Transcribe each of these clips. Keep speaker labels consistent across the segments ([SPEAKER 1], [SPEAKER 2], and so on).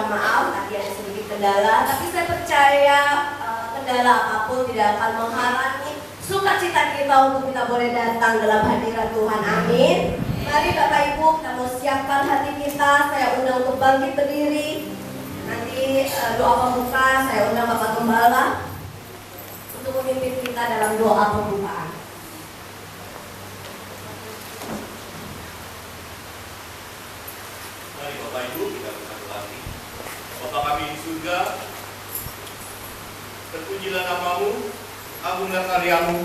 [SPEAKER 1] mohon maaf tadi ada sedikit kendala, tapi saya percaya kendala apapun tidak akan menghalangi sukacita kita untuk kita boleh datang dalam hadirat Tuhan. Amin. Mari Bapak Ibu, kita mau siapkan hati kita. Saya undang untuk bangkit berdiri. Nanti doa pembuka saya undang Bapak Gembala untuk memimpin kita dalam doa pembukaan.
[SPEAKER 2] Mari Bapak Ibu kita bersatu hati. Bapa kami di surga, terpujilah namamu, agunglah karyamu,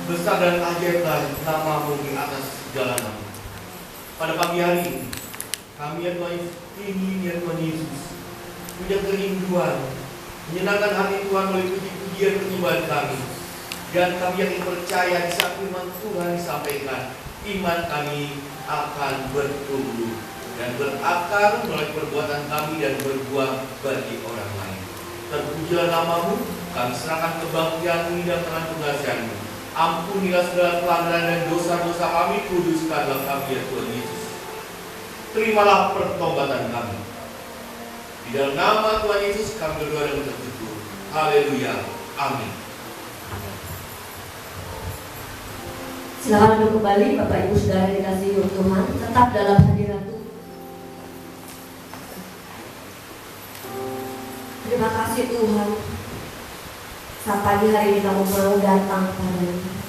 [SPEAKER 2] besar dan ajaiblah namamu di atas segala nama. Pada pagi hari ini, kami ya Tuhan ingin ya Tuhan Yesus punya kerinduan, menyenangkan hati Tuhan melalui puji-pujian penyembahan kami. Dan kami yakin percaya di saat firman Tuhan disampaikan, iman kami akan bertumbuh dan berakar melalui perbuatan kami dan berbuah bagi orang lain. Terpujilah namamu, kami serahkan kebaktianmu dan tangan pengasihanmu. Ampunilah segala pelanggaran dan dosa-dosa kami, kuduskanlah kami ya Tuhan Yesus. Terimalah pertobatan kami. Di dalam nama Tuhan Yesus kami berdoa dan bersyukur. Haleluya. Amin.
[SPEAKER 1] Silakan duduk kembali Bapak Ibu Saudara dikasihi Tuhan, tetap dalam hadirat Tuhan. Terima kasih Tuhan. Saat pagi hari ini kamu mau datang kepada-Mu.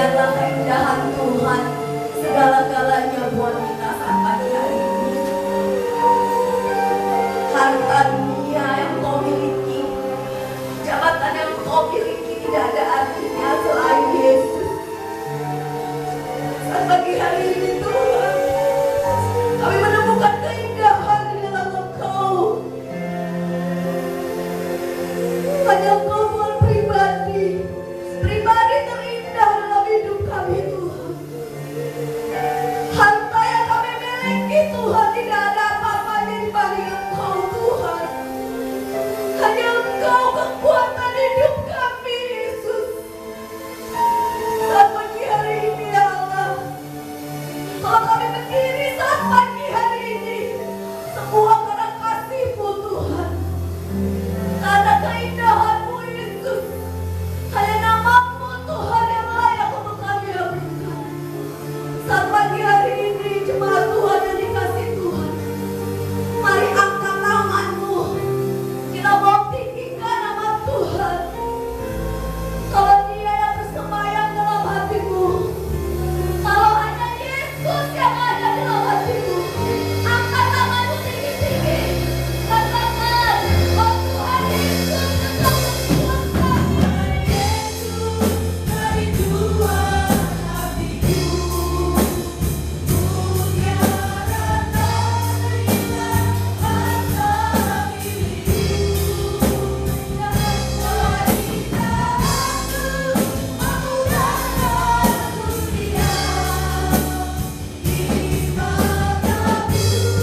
[SPEAKER 1] biarlah keindahan Tuhan segala-galanya buat kita saat pagi hari ini. Harta dunia yang kau miliki, jabatan yang kau miliki tidak ada artinya selain Yesus. Saat pagi hari ini Tuhan, kami menemukan keindahan di dalam Engkau. Hanya Engkau Tuhan pribadi terindah dalam hidup kami Tuhan. Harta yang kami miliki Tuhan tidak ada apa-apanya dibanding Engkau Tuhan. Hanya Engkau kekuatan hidup kami Yesus. Saat pagi hari ini ya Allah, kalau kami berdiri saat pagi hari ini, semua karena kasih-Mu Tuhan, karena keindahan-Mu Yesus. Hanya nama-Mu Tuhan yang layak untuk kami berikan. Saat pagi hari ini jemaat Tuhan yang dikasih Tuhan, mari angkat tangan-Mu, kita mau tinggikan nama Tuhan. Kalau Dia yang bersemayam dalam hatimu, kalau hanya Yesus yang ada dalam hatimu, angkat tanganmu tinggi-tinggi. Katakan, oh Tuhan Yesus, Engkau Tuhan kami. Yesus, dari Tuhan hatiku, dunia rata berilah harta milikku. Dalam wanita aku, memudahkan dunia. Di mataku, Engkau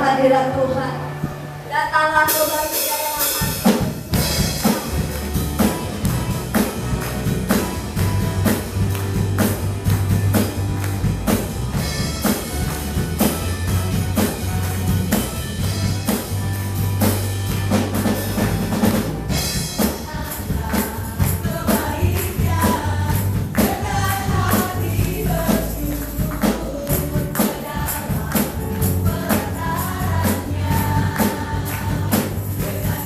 [SPEAKER 1] hadirat Tuhan. Datanglah Tuhan di dalam hati. Dengan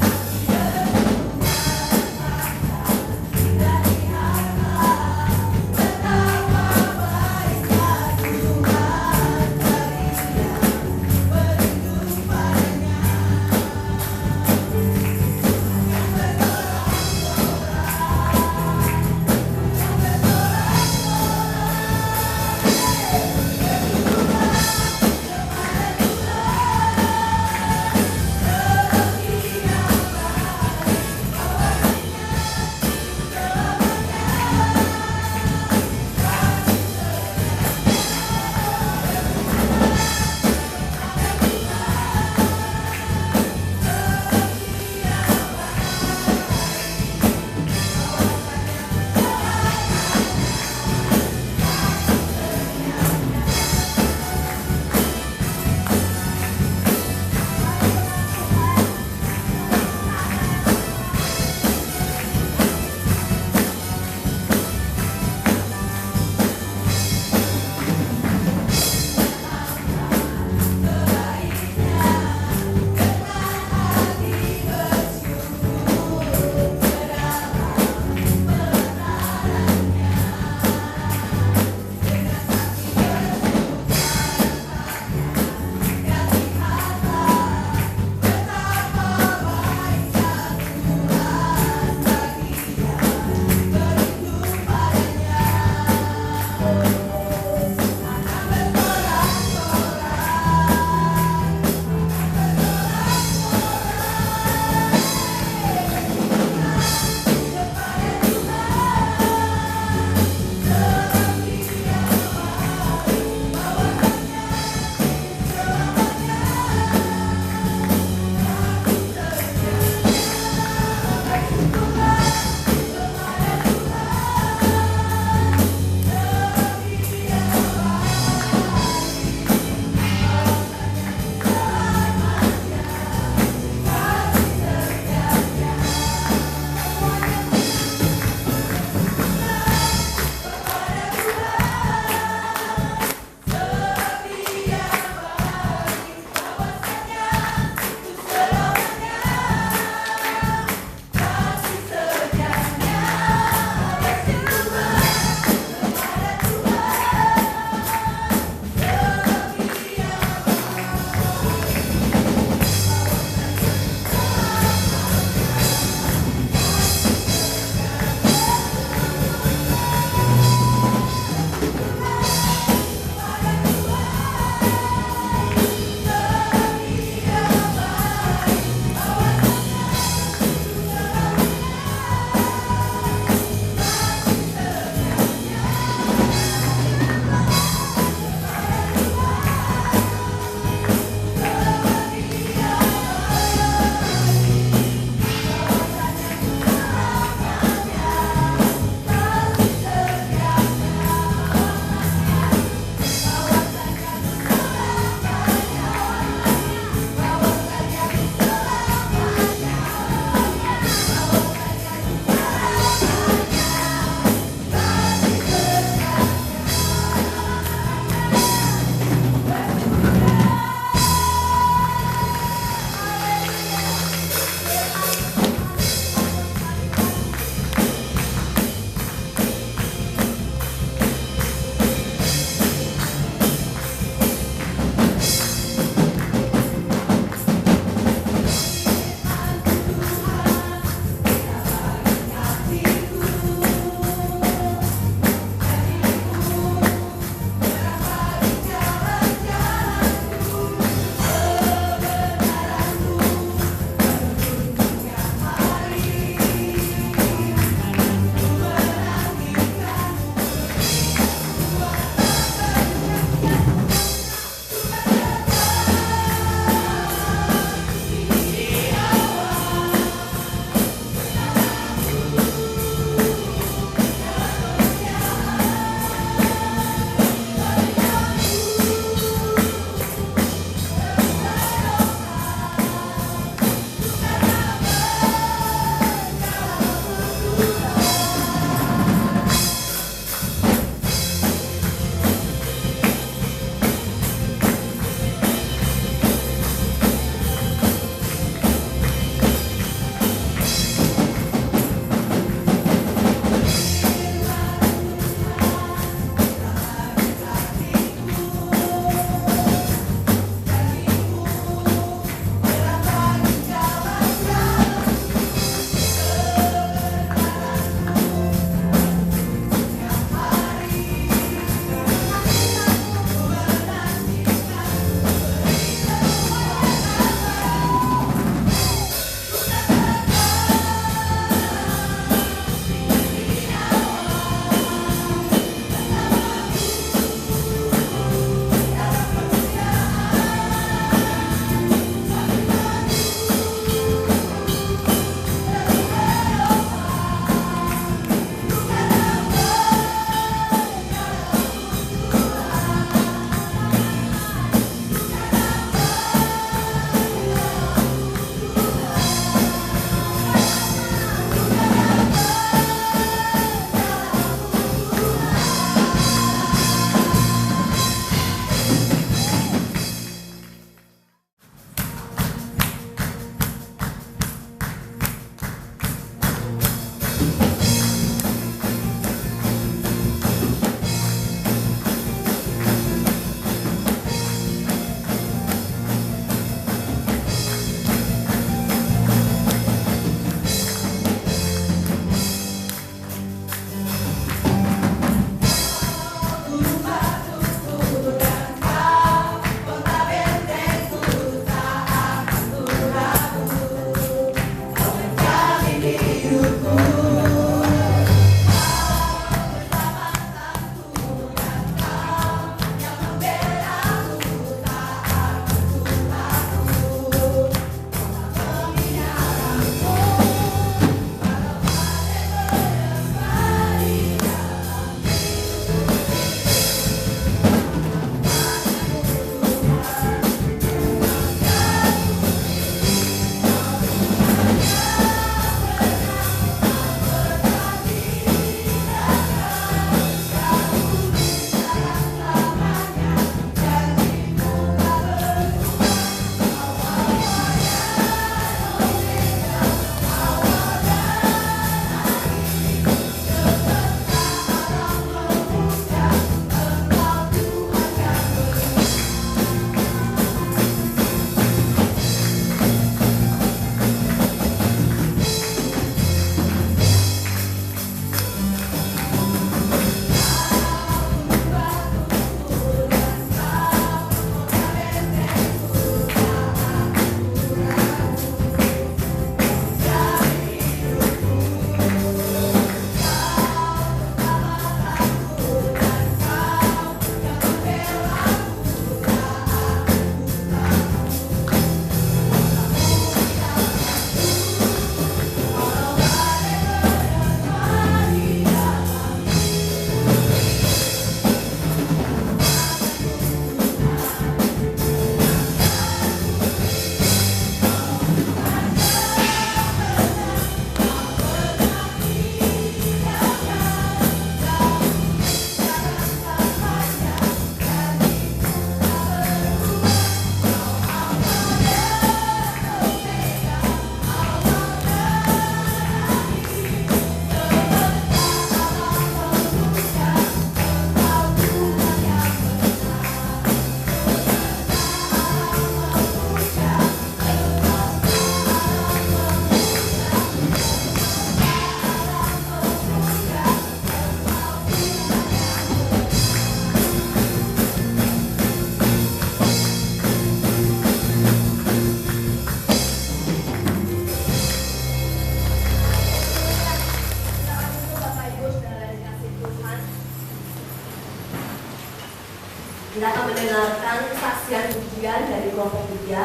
[SPEAKER 1] Kita akan mendengarkan kesaksian pujian dari kelompok 3.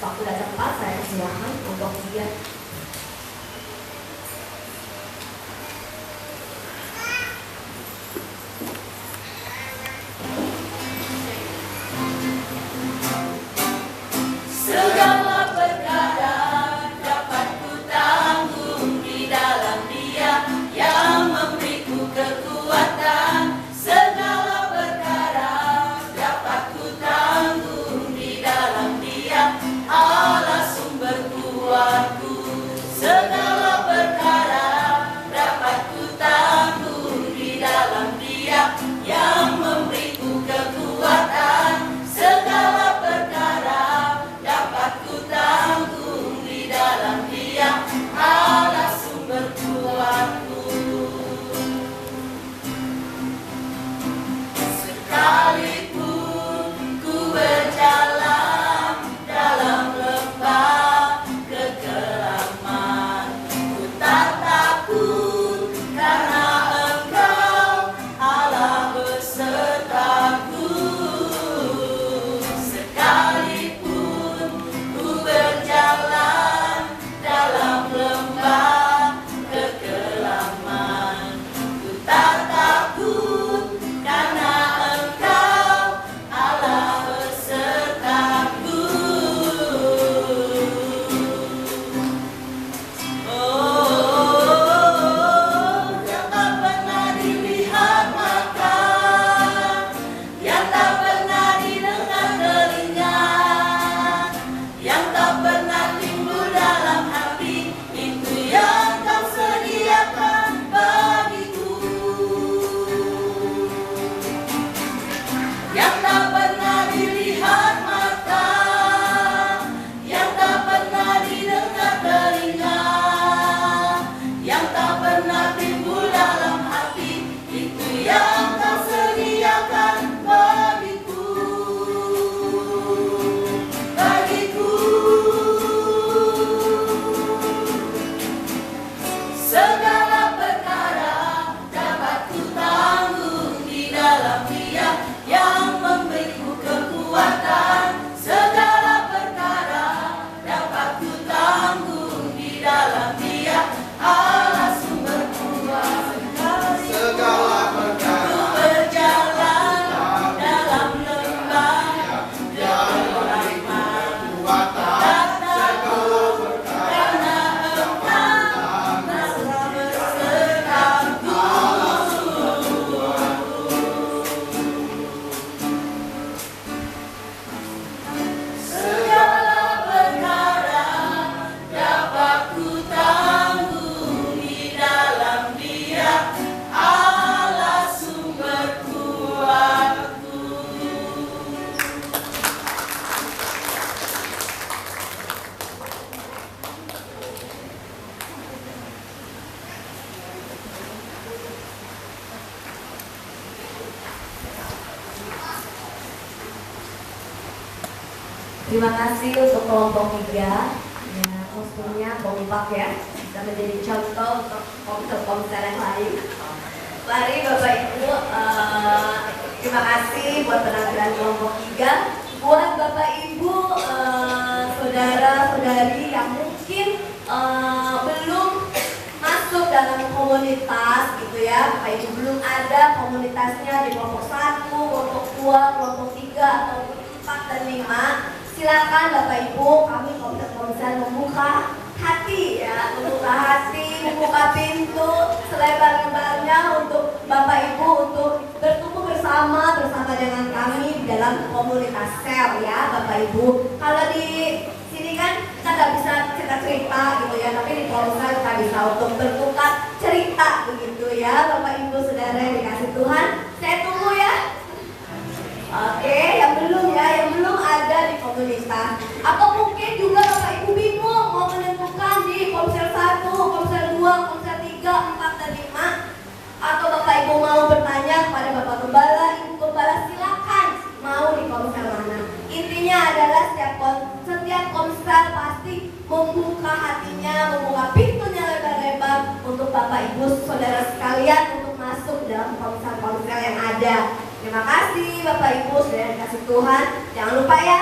[SPEAKER 1] Waktu dan tempat saya silakan untuk pujian.
[SPEAKER 3] Segala perkara dapat ku tanggung di dalam Dia yang memberiku kekuatan. Segala perkara dapat ku tanggung di dalam Dia, Allah sumber kuatku. Segala perkara dapat ku tanggung di dalam Dia yang memberiku kekuatan. Segala perkara dapat ku tanggung di dalam Dia, Allah sumber kuatku. Sekalipun ku berjalan dalam lembah kegelapan, ku tak takut karena Engkau Allah besertaku. Sekalipun ku berjalan dalam lembah kegelapan, ku tak takut karena Engkau Allah besertaku. Oh, yang tak pernah dilihat mata, yang tak pernah didengar telinga, yang tak pernah timbul dalam hati, itu yang Kau sediakan bagiku. Yang tak pernah dilihat mata, yang tak pernah didengar telinga, yang tak pernah timbul dalam hati, itu yang Kau sediakan bagiku. Segala perkara dapat ku tanggung di dalam Dia yang memberiku kekuatan. Segala perkara dapat ku tanggung di dalam Dia, Allah sumber kuasa.
[SPEAKER 2] Segala perkara
[SPEAKER 3] Ku berjalan dalam lembah kegelapan,
[SPEAKER 2] kekuatan.
[SPEAKER 3] tak takut karena Engkau besertaku. Segala perkara dapat ku tanggung di dalam Dia, Allah sumber kuatku.
[SPEAKER 1] Terima kasih untuk kelompok 3. Ya, kostumnya kompak ya, bisa menjadi contoh untuk komsel-komsel yang lain. Mari Bapak Ibu, terima kasih buat penampilan kelompok 3. Buat Bapak Ibu, saudara-saudari yang mungkin belum masuk dalam komunitas gitu ya, Bapak Ibu belum ada komunitasnya di kelompok 1, kelompok 2, kelompok 3, atau 4 dan 5. Silakan Bapak Ibu, kami komsel membuka hati ya, membuka hati, membuka pintu selebar-lebarnya untuk Bapak Ibu untuk bertumbuh bersama dengan kami dalam komunitas sel ya Bapak Ibu. Kalau di sini kan kita nggak bisa cerita-cerita gitu ya, tapi di komsel kita bisa untuk bertukar cerita begitu ya Bapak Ibu saudara yang dikasih Tuhan. Saya tunggu ya. Oke, yang belum ada di komunitas, atau mungkin juga Bapak Ibu bingung mau menentukan di komsel 1, komsel 2, komsel 3, 4 dan 5, atau Bapak Ibu mau bertanya kepada Bapak Gembala, Ibu Gembala, silakan mau di komsel mana. Intinya adalah setiap komsel pasti membuka hatinya, membuka pintunya lebar-lebar untuk Bapak Ibu saudara sekalian untuk masuk dalam komsel-komsel yang ada. Terima kasih Bapak Ibu sudah dikasih Tuhan. Jangan lupa ya,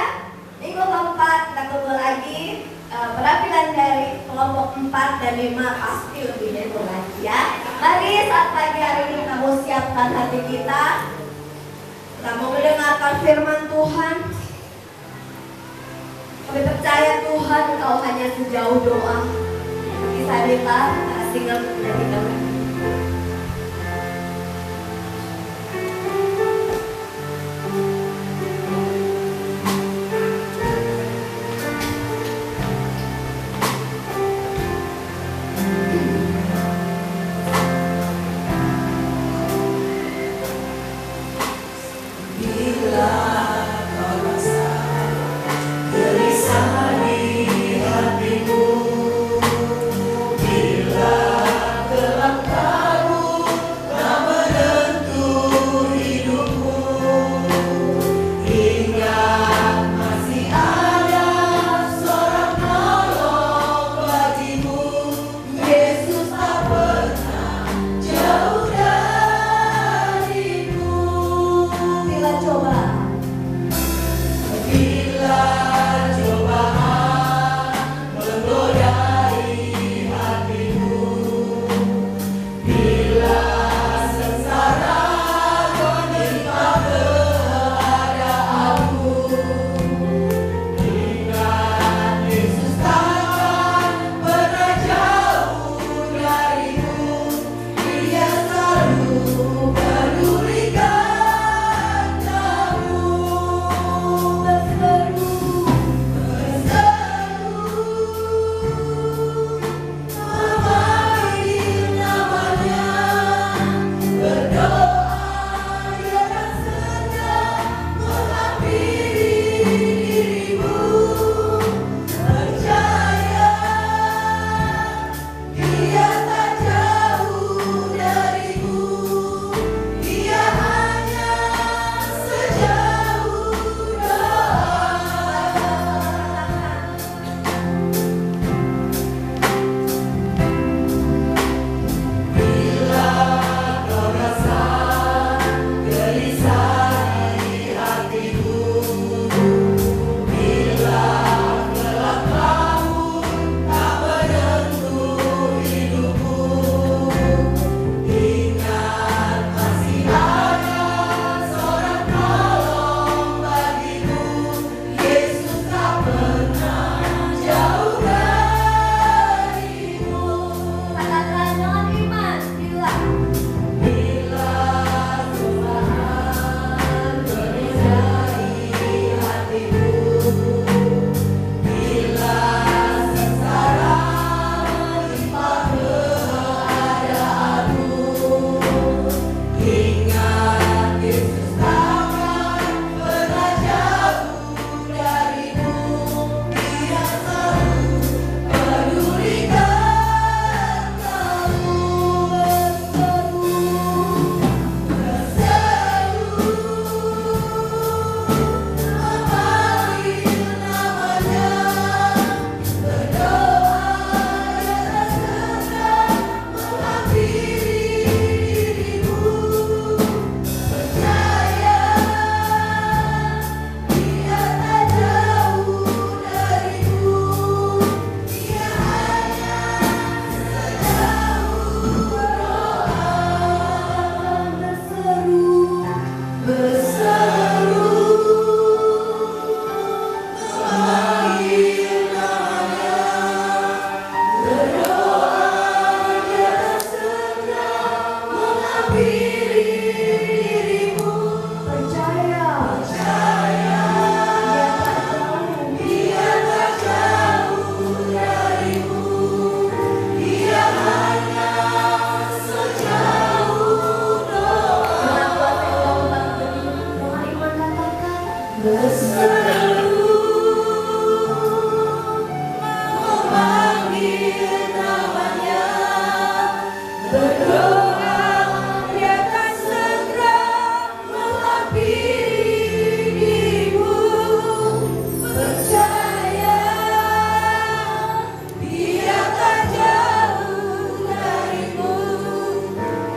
[SPEAKER 1] minggu keempat kita kumpul lagi. Penampilan dari kelompok 4 dan 5 pasti lebih heboh lagi ya. Mari saat pagi hari ini kita mau siapkan hati kita. Kita mau mendengarkan firman Tuhan. Kami percaya Tuhan Engkau hanya sejauh doa. Kisah kita single menyanyikan.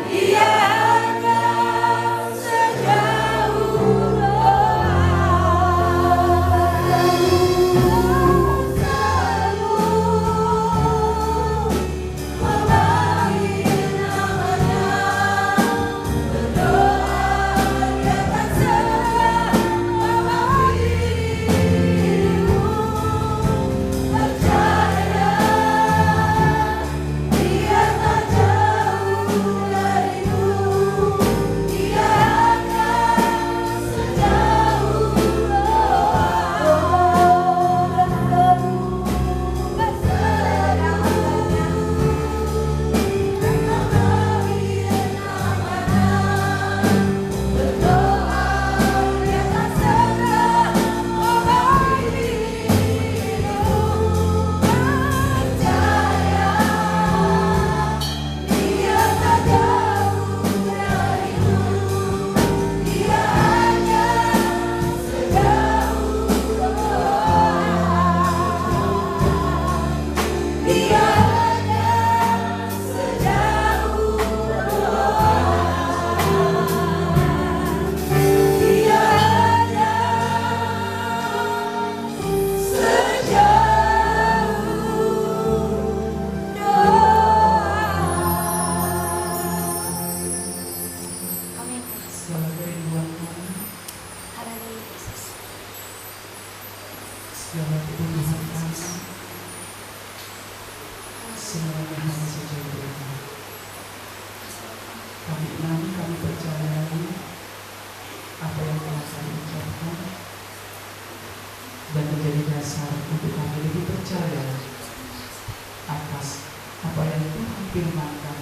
[SPEAKER 3] Dia hanya sejauh
[SPEAKER 4] semuanya hanya sejauh ini. Kami imani, kami percayai apa yang telah kami ucapkan dan menjadi dasar untuk kami lebih percaya atas apa yang Tuhan firmankan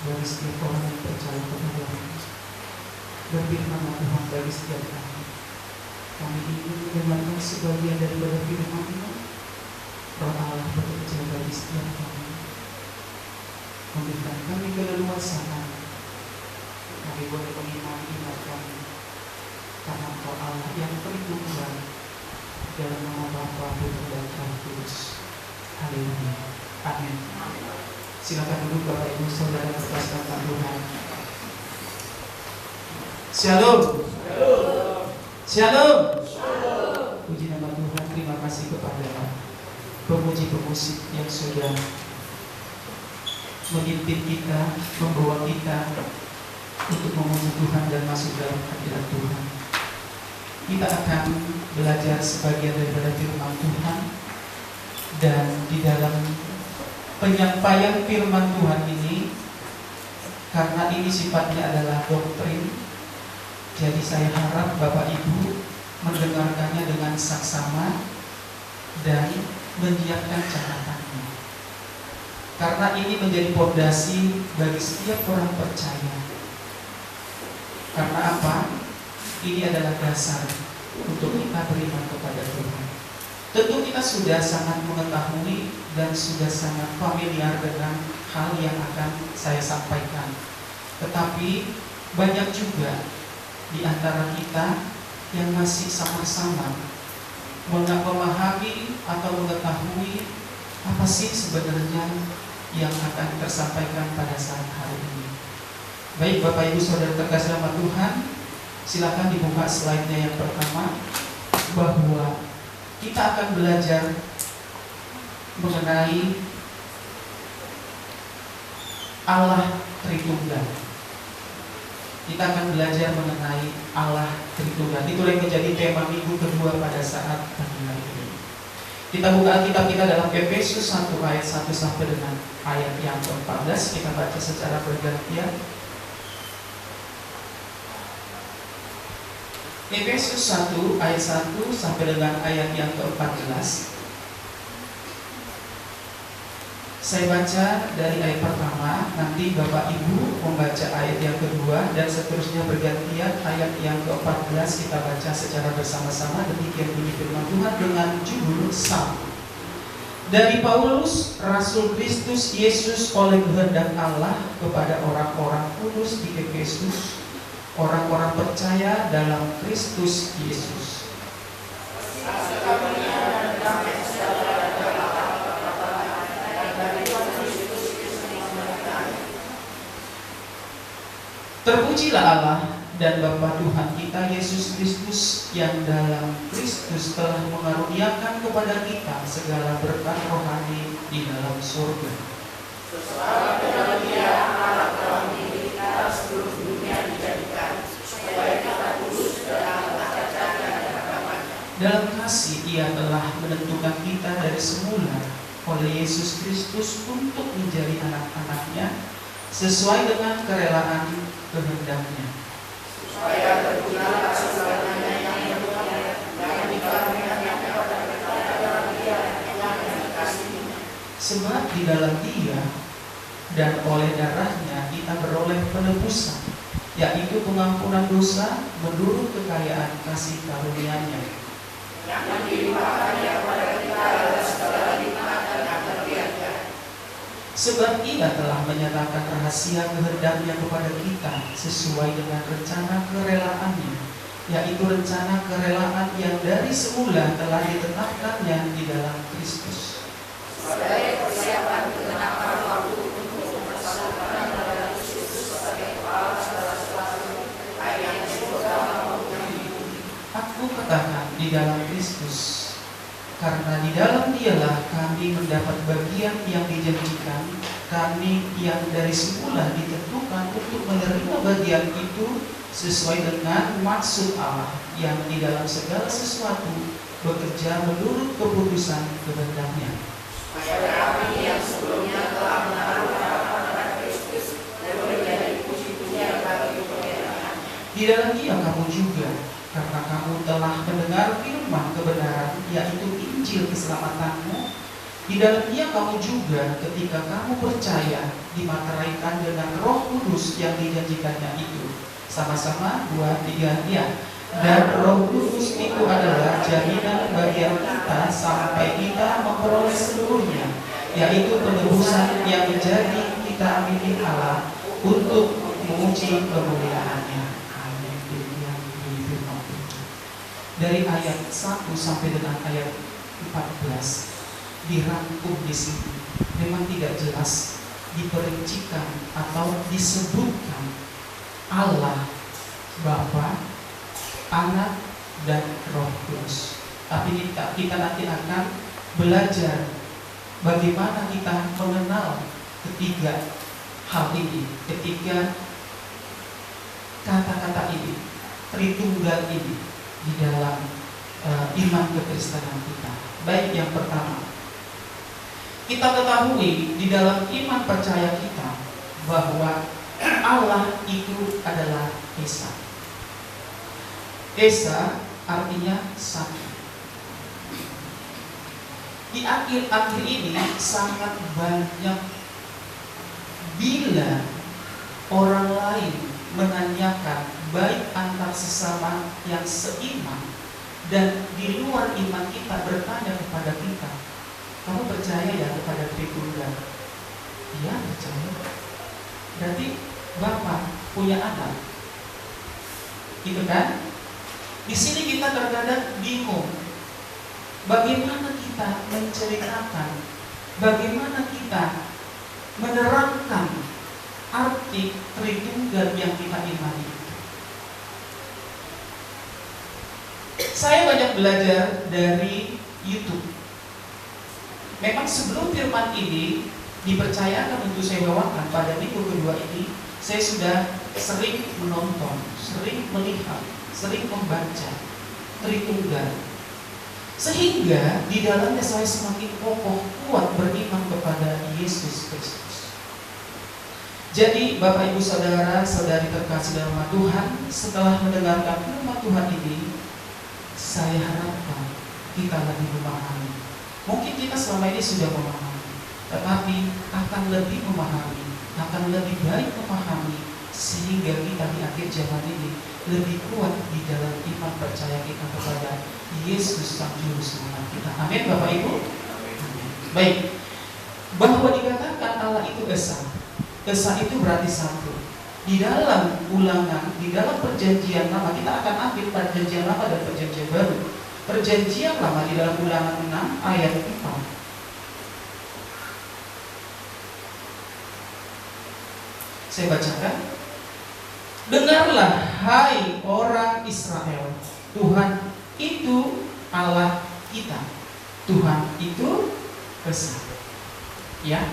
[SPEAKER 4] bagi setiap orang yang percaya kepada-Nya. Berfirman Tuhan bagi setiap kami. Kami ingin mendengarkan sebagian daripada firman-Nya. Roh Allah bekerja bagi setiap kami, memberikan kami keleluasaan. Kami boleh mengimani iman kami, karena Engkau Allah yang Tritunggal, dalam nama Bapa, Putra dan Roh Kudus. Haleluya. Amin. Silakan duduk Bapak Ibu Saudara berkasih Tuhan. Shalom. Shalom. Puji nama Tuhan. Terima kasih kepada pemuji-pemusik yang sudah memimpin kita, membawa kita untuk memuji Tuhan dan masuk dalam hadirat Tuhan. Kita akan belajar sebagian daripada firman Tuhan, dan di dalam penyampaian firman Tuhan ini, karena ini sifatnya adalah doktrin, jadi saya harap Bapak Ibu mendengarkannya dengan saksama dan menyiapkan catatannya, karena ini menjadi fondasi bagi setiap orang percaya. Karena apa? Ini adalah dasar untuk kita beriman kepada Tuhan. Tentu kita sudah sangat mengetahui dan sudah sangat familiar dengan hal yang akan saya sampaikan. Tetapi banyak juga di antara kita yang masih sama-sama memahami atau mengetahui apa sih sebenarnya yang akan tersampaikan pada saat hari ini. Baik Bapak Ibu Saudara terkasih dalam Tuhan, silakan dibuka slide-nya yang pertama, bahwa kita akan belajar mengenai Allah Tritunggal. Kita akan belajar mengenai Allah Tritunggal. Itu yang menjadi tema minggu kedua pada saat pagi hari ini. Kita buka Alkitab kita dalam Efesus 1 ayat 1 sampai dengan ayat yang ke-14. Kita baca secara bergantian. Efesus 1 ayat 1 sampai dengan ayat yang ke-14. Saya baca dari ayat pertama, nanti Bapak Ibu membaca ayat yang kedua, dan seterusnya bergantian. Ayat yang ke-14 kita baca secara bersama-sama. Demikian bunyi firman Tuhan dengan judul Sam. Dari Paulus, Rasul Kristus Yesus oleh kehendak Allah, kepada orang-orang kudus di Efesus, orang-orang percaya dalam Kristus Yesus. Terpujilah Allah dan Bapa Tuhan kita Yesus Kristus, yang dalam Kristus telah mengaruniakan kepada kita segala berkat rohani di dalam surga. Sebab dalam Dia Allah telah memilih kita sebelum dunia dijadikan, supaya kita kudus dalam percaya dan agamanya. Dalam kasih Ia telah menentukan kita dari semula oleh Yesus Kristus untuk menjadi anak-anak-Nya sesuai dengan kerelaan kehendak-Nya, supaya berguna segalanya yang berbaik dan dikaruniakan kepada kita dalam Dia yang dikasihi. Sebab di dalam Dia dan oleh darahnya kita beroleh penebusan, yaitu pengampunan dosa menurut kekayaan kasih karunia-Nya, yang dilimpahkannya kepada kita adalah segala nikmat dan karunia-Nya. Sebab Ia telah menyatakan rahasia kehendak-Nya kepada kita sesuai dengan rencana kerelaan-Nya, yaitu rencana kerelaan yang dari semula telah ditetapkan-Nya di dalam Kristus, sebagai persiapan kegenapan waktu untuk mempersatukan dalam Kristus sebagai kepala segala sesuatu, baik yang di surga maupun yang di bumi. Aku katakan di dalam Kristus, karena di dalam Dialah kami mendapat bagian yang dijanjikan, kami yang dari semula ditentukan untuk menerima bagian itu sesuai dengan maksud Allah yang di dalam segala sesuatu bekerja menurut keputusan kehendak-Nya. Supaya kami yang sebelumnya telah Di dalam Dia kamu juga, karena kamu telah mendengar firman kebenaran, yaitu Injil keselamatanmu. Di dalam Dia kamu juga, ketika kamu percaya, dimateraikan dengan Roh Kudus yang dijanjikannya itu. Sama-sama 2, 3, ya. Dan Roh Kudus itu adalah jaminan bagian kita sampai kita memperoleh seluruhnya, yaitu penebusan yang menjadi kita amini Allah untuk menguji kemuliaannya. Amin. Dari ayat 1 sampai dengan ayat 14 dirangkum di sini. Memang tidak jelas diperincikan atau disebutkan Allah, Bapa, Anak, dan Roh Kudus. Tapi kita nanti akan belajar bagaimana kita mengenal ketiga hal ini, ketiga kata-kata ini, Tritunggal ini di dalam iman kekristenan kita. Baik, yang pertama, kita ketahui di dalam iman percaya kita bahwa Allah itu adalah Esa. Esa artinya satu. Di akhir-akhir ini sangat banyak bila orang lain menanyakan baik antar sesama yang seiman dan di luar iman kita bertanya kepada kita, kamu percaya ya kepada Tritunggal? Iya, percaya. Berarti Bapak punya anak, gitu kan? Di sini kita terkadang bingung, bagaimana kita menceritakan, bagaimana kita menerangkan arti Tritunggal yang kita imani. Saya banyak belajar dari YouTube. Memang sebelum firman ini dipercayakan untuk saya bawakan pada minggu kedua ini, saya sudah sering menonton, sering melihat, sering membaca Tritunggal, sehingga di dalamnya saya semakin kokoh kuat beriman kepada Yesus Kristus. Jadi Bapak Ibu Saudara saudari terkasih dalam nama Tuhan, setelah mendengarkan firman Tuhan ini, saya harapkan kita lebih memahami. Mungkin kita selama ini sudah memahami, tetapi akan lebih memahami, akan lebih baik memahami, sehingga kita di akhir zaman ini lebih kuat di dalam iman percaya kita kepada Yesus Sang Juru Selamat kita. Amin Bapak Ibu. Amin. Baik, bahwa dikatakan Allah itu Esa. Esa itu berarti satu. Di dalam Ulangan, di dalam Perjanjian Lama, kita akan ambil Perjanjian Lama dan Perjanjian Baru. Perjanjian Lama di dalam Ulangan 6 ayat 4. Saya bacakan. Dengarlah hai orang Israel, Tuhan itu Allah kita. Tuhan itu Esa. Ya.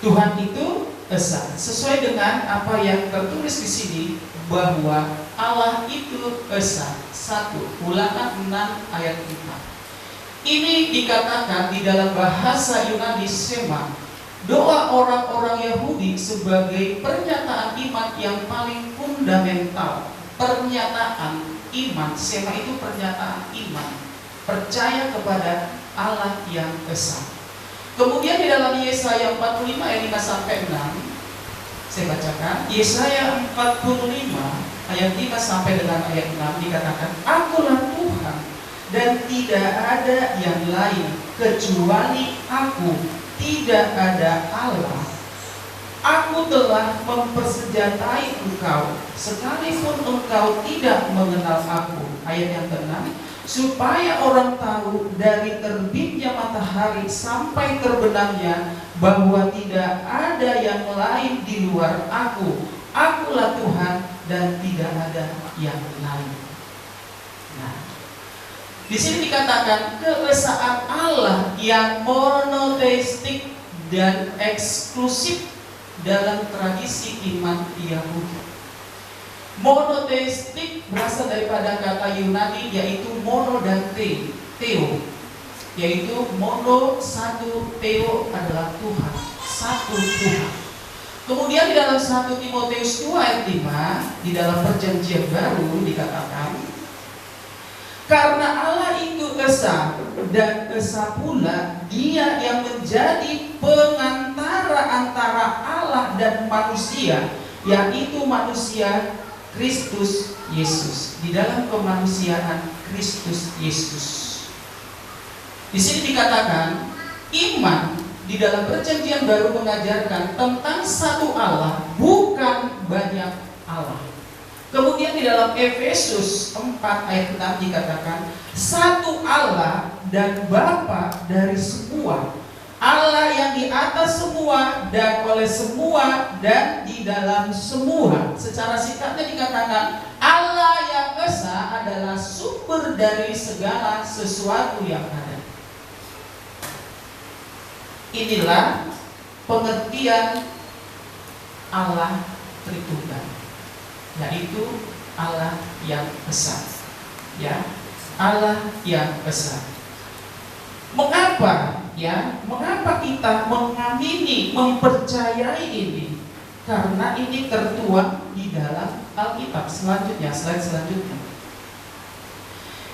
[SPEAKER 4] Tuhan itu Esa. Sesuai dengan apa yang tertulis di sini, bahwa Allah itu Esa. 1 Ulangan 6 ayat 4. Ini dikatakan di dalam bahasa Yunani Sema, doa orang-orang Yahudi sebagai pernyataan iman yang paling fundamental. Pernyataan iman, Sema itu pernyataan iman, percaya kepada Allah yang Esa. Kemudian di dalam Yesaya 45 ayat 5 sampai 6, saya bacakan. Yesaya 45 ayat 5 sampai dengan ayat 6 dikatakan, Akulah Tuhan dan tidak ada yang lain kecuali Aku, tidak ada Allah. Aku telah mempersenjatai engkau, sekalipun engkau tidak mengenal Aku. Ayat yang ke-6, supaya orang tahu dari terbitnya matahari sampai terbenamnya bahwa tidak ada yang lain di luar Aku. Akulah Tuhan dan tidak ada yang lain. Nah, di sini dikatakan keesaan Allah yang monoteistik dan eksklusif dalam tradisi iman Yahudi. Monoteistik berasal daripada kata Yunani yaitu mono dan theo, yaitu mono satu, theo adalah Tuhan, satu Tuhan. Kemudian di dalam 1 Timotius 2 ayat 5, di dalam perjanjian baru dikatakan, karena Allah itu esa, dan esa pula Dia yang menjadi pengantara antara Allah dan manusia, yaitu manusia Kristus Yesus. Di dalam kemanusiaan Kristus Yesus. Di sini dikatakan iman di dalam perjanjian baru mengajarkan tentang satu Allah, bukan banyak Allah. Kemudian di dalam Efesus 4 ayat 6 dikatakan satu Allah dan Bapa dari semua, Allah yang di atas semua dan oleh semua dan di dalam semua. Secara singkatnya dikatakan Allah yang esa adalah sumber dari segala sesuatu yang ada. Inilah pengertian Allah Tritunggal, yaitu Allah yang esa. Ya, Allah yang esa. Mengapa? Ya, mengapa kita mengamini, mempercayai ini? Karena ini tertuang di dalam Alkitab. Selanjutnya, slide selanjutnya.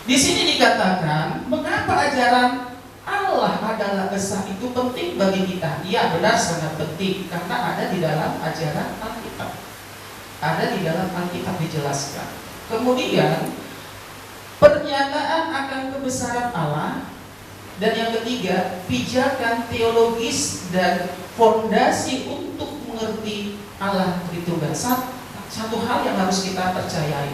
[SPEAKER 4] Di sini dikatakan, mengapa ajaran Allah adalah esa itu penting bagi kita? Iya, benar, sangat penting karena ada di dalam ajaran Alkitab. Ada di dalam Alkitab dijelaskan. Kemudian pernyataan akan kebesaran Allah, dan yang ketiga pijakan teologis dan fondasi untuk mengerti Allah Tritunggal. Satu hal yang harus kita percayai,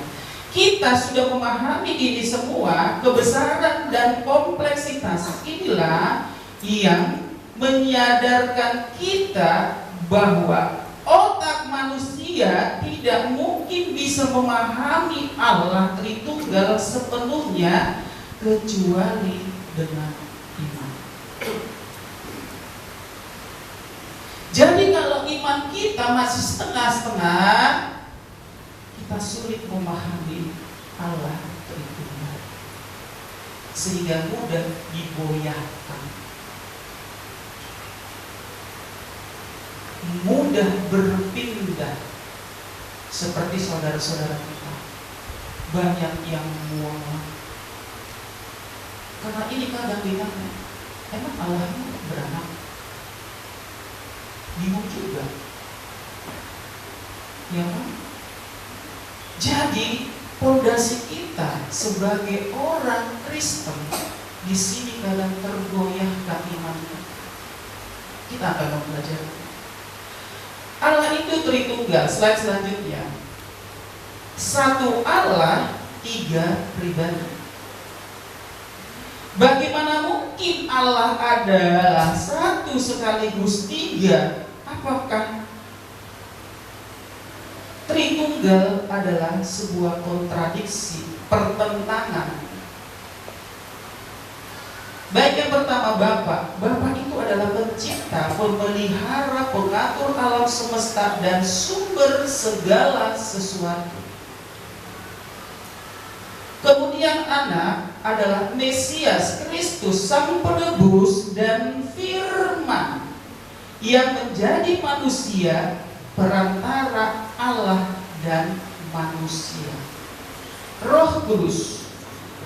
[SPEAKER 4] kita sudah memahami ini semua, kebesaran dan kompleksitas inilah yang menyadarkan kita bahwa otak manusia tidak mungkin bisa memahami Allah Tritunggal sepenuhnya kecuali dengan iman. Jadi kalau iman kita masih setengah-setengah, kita sulit memahami Allah Tritunggal, sehingga mudah digoyahkan, mudah berpindah. Seperti saudara-saudara kita, banyak yang mual. Karena ini kadang bilang, emang Allah itu beranak? Bingung juga, ya kan? Jadi fondasi kita sebagai orang Kristen di sini kadang tergoyahkan iman kita. Kita akan mempelajari Allah itu Tritunggal. Slide selanjutnya. Satu Allah, tiga pribadi. Bagaimana mungkin Allah adalah satu sekaligus tiga? Apakah Tritunggal adalah sebuah kontradiksi, pertentangan? Baik, yang pertama Bapa. Bapa itu adalah pencipta, pemelihara, pengatur alam semesta dan sumber segala sesuatu. Kemudian Anak adalah Mesias, Kristus, Sang Penebus dan Firman yang menjadi manusia, perantara Allah dan manusia. Roh Kudus,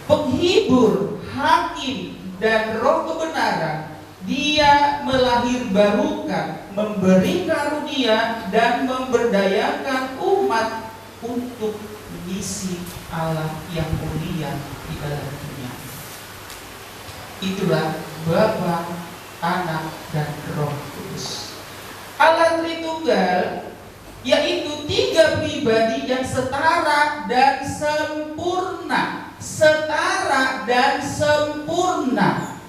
[SPEAKER 4] penghibur, hakim dan roh kebenaran. Dia melahirbarukan, memberi karunia dan memberdayakan umat untuk misi Allah yang mulia di dalam dunia. Itulah Bapa, Anak dan Roh Kudus. Allah Tritunggal yaitu tiga pribadi yang setara dan sempurna. Setara dan sempurna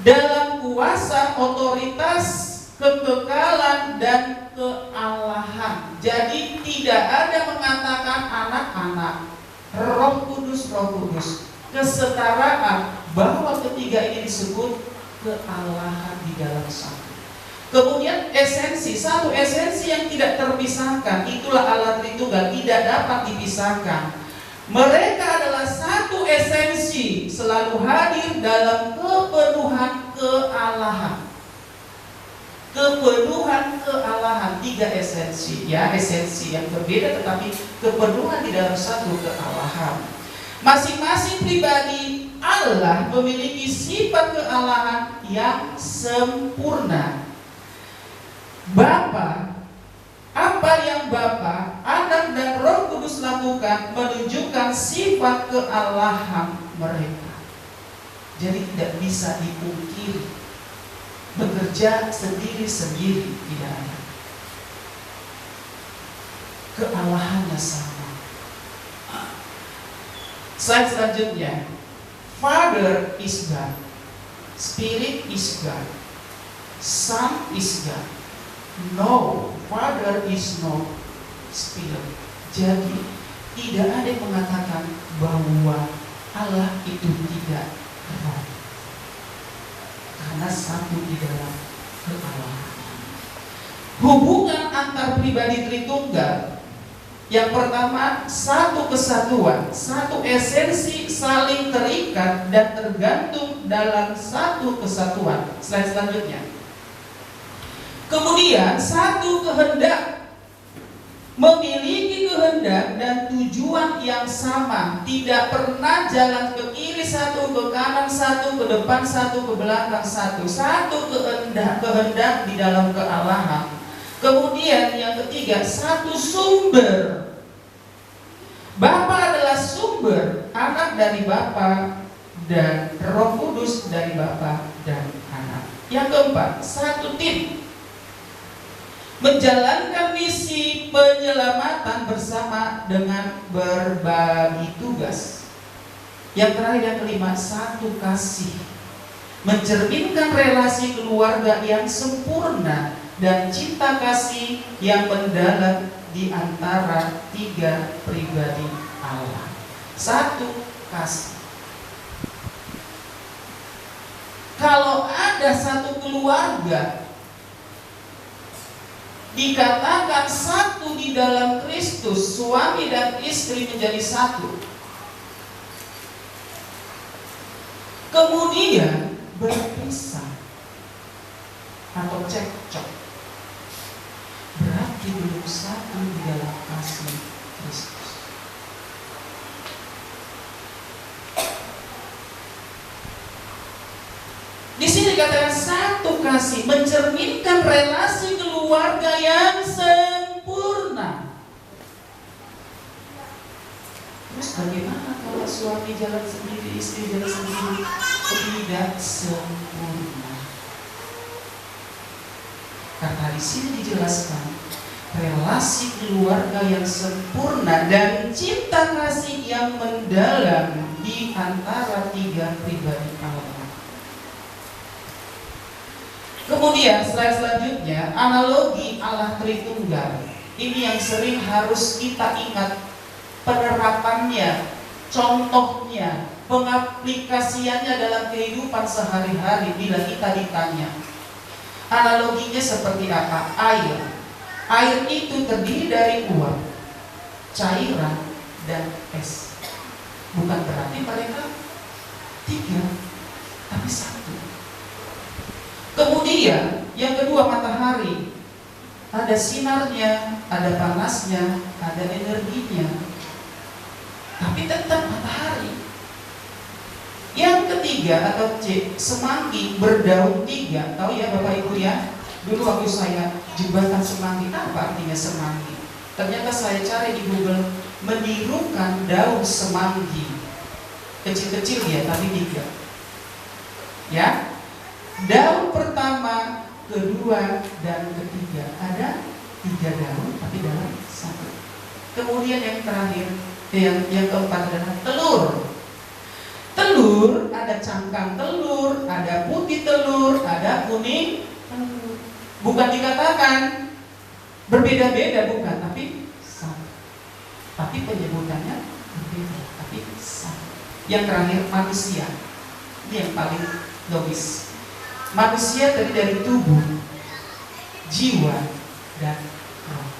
[SPEAKER 4] dalam kuasa, otoritas, kekekalan dan kealahan. Jadi tidak ada mengatakan anak-anak, Roh Kudus, kesetaraan, bahwa ketiga ini disebut kealahan di dalam satu. Kemudian satu esensi yang tidak terpisahkan, itulah Allah Tritunggal, tidak dapat dipisahkan. Mereka adalah satu esensi, selalu hadir dalam kepenuhan kealahan. kepenuhan kealahan, 3 esensi, ya, esensi yang berbeda tetapi kepenuhan di dalam satu kealahan. Masing-masing pribadi Allah memiliki sifat kealahan yang sempurna. Bapa, apa yang Bapa, Anak dan Roh Kudus lakukan menunjukkan sifat kealahan mereka. Jadi tidak bisa dipungkiri. Bekerja sendiri-sendiri tidak ada. Kealahannya sama. Slide selanjutnya. Father is God, Spirit is God, Son is God. No, Father is no Spirit. Jadi tidak ada yang mengatakan bahwa Allah itu tidak roh, karena satu di dalam kealahan. Hubungan antar pribadi Tritunggal, yang pertama satu kesatuan, satu esensi saling terikat dan tergantung dalam satu kesatuan. Slide selanjutnya. Kemudian satu kehendak, memiliki kehendak dan tujuan yang sama, tidak pernah jalan ke kiri satu, ke kanan satu, ke depan satu, ke belakang satu. Satu kehendak di dalam kealahan. Kemudian yang ketiga, satu sumber. Bapa adalah sumber, Anak dari Bapa, dan Roh Kudus dari Bapa dan Anak. Yang keempat, satu tim, menjalankan misi penyelamatan bersama dengan berbagi tugas. Yang terakhir, yang kelima, satu kasih, mencerminkan relasi keluarga yang sempurna dan cinta kasih yang mendalam di antara 3 pribadi Allah. Satu kasih. Kalau ada satu keluarga dikatakan satu di dalam Kristus, suami dan istri menjadi satu, kemudian berpisah atau cekcok, berarti belum satu di dalam kasih Kristus. Di sini dikatakan satu kasih, mencerminkan relasi keluarga yang sempurna. Terus bagaimana kalau suami jalan sendiri, istri jalan sendiri? Tidak sempurna. Karena di sini dijelaskan relasi keluarga yang sempurna dan cinta kasih yang mendalam di antara 3 pribadi Allah. Kemudian slide selanjutnya, analogi Allah Tritunggal. Ini yang sering harus kita ingat penerapannya, contohnya, pengaplikasiannya dalam kehidupan sehari-hari bila kita ditanya. Analoginya seperti apa? Air. Air itu terdiri dari uap, cairan, dan es. Bukan berarti mereka 3, tapi 1. Kemudian yang kedua, matahari. Ada sinarnya, ada panasnya, ada energinya, tapi tetap matahari. Yang ketiga atau C, semanggi berdaun 3. Tahu ya Bapak Ibu ya? Dulu waktu saya jembatan semanggi, apa artinya semanggi? Ternyata saya cari di Google, menirukan daun semanggi. Kecil-kecil ya, tapi 3. Ya, daun pertama, kedua, dan ketiga. Ada 3 daun, tapi dalam 1. Kemudian yang terakhir, yang keempat adalah telur. Telur, ada cangkang telur, ada putih telur, ada kuning telur. Bukan dikatakan berbeda-beda, bukan, tapi sama. Tapi penyebutannya berbeda, tapi sama. Yang terakhir, manusia. Ini yang paling logis. Manusia terdiri dari tubuh, jiwa, dan roh.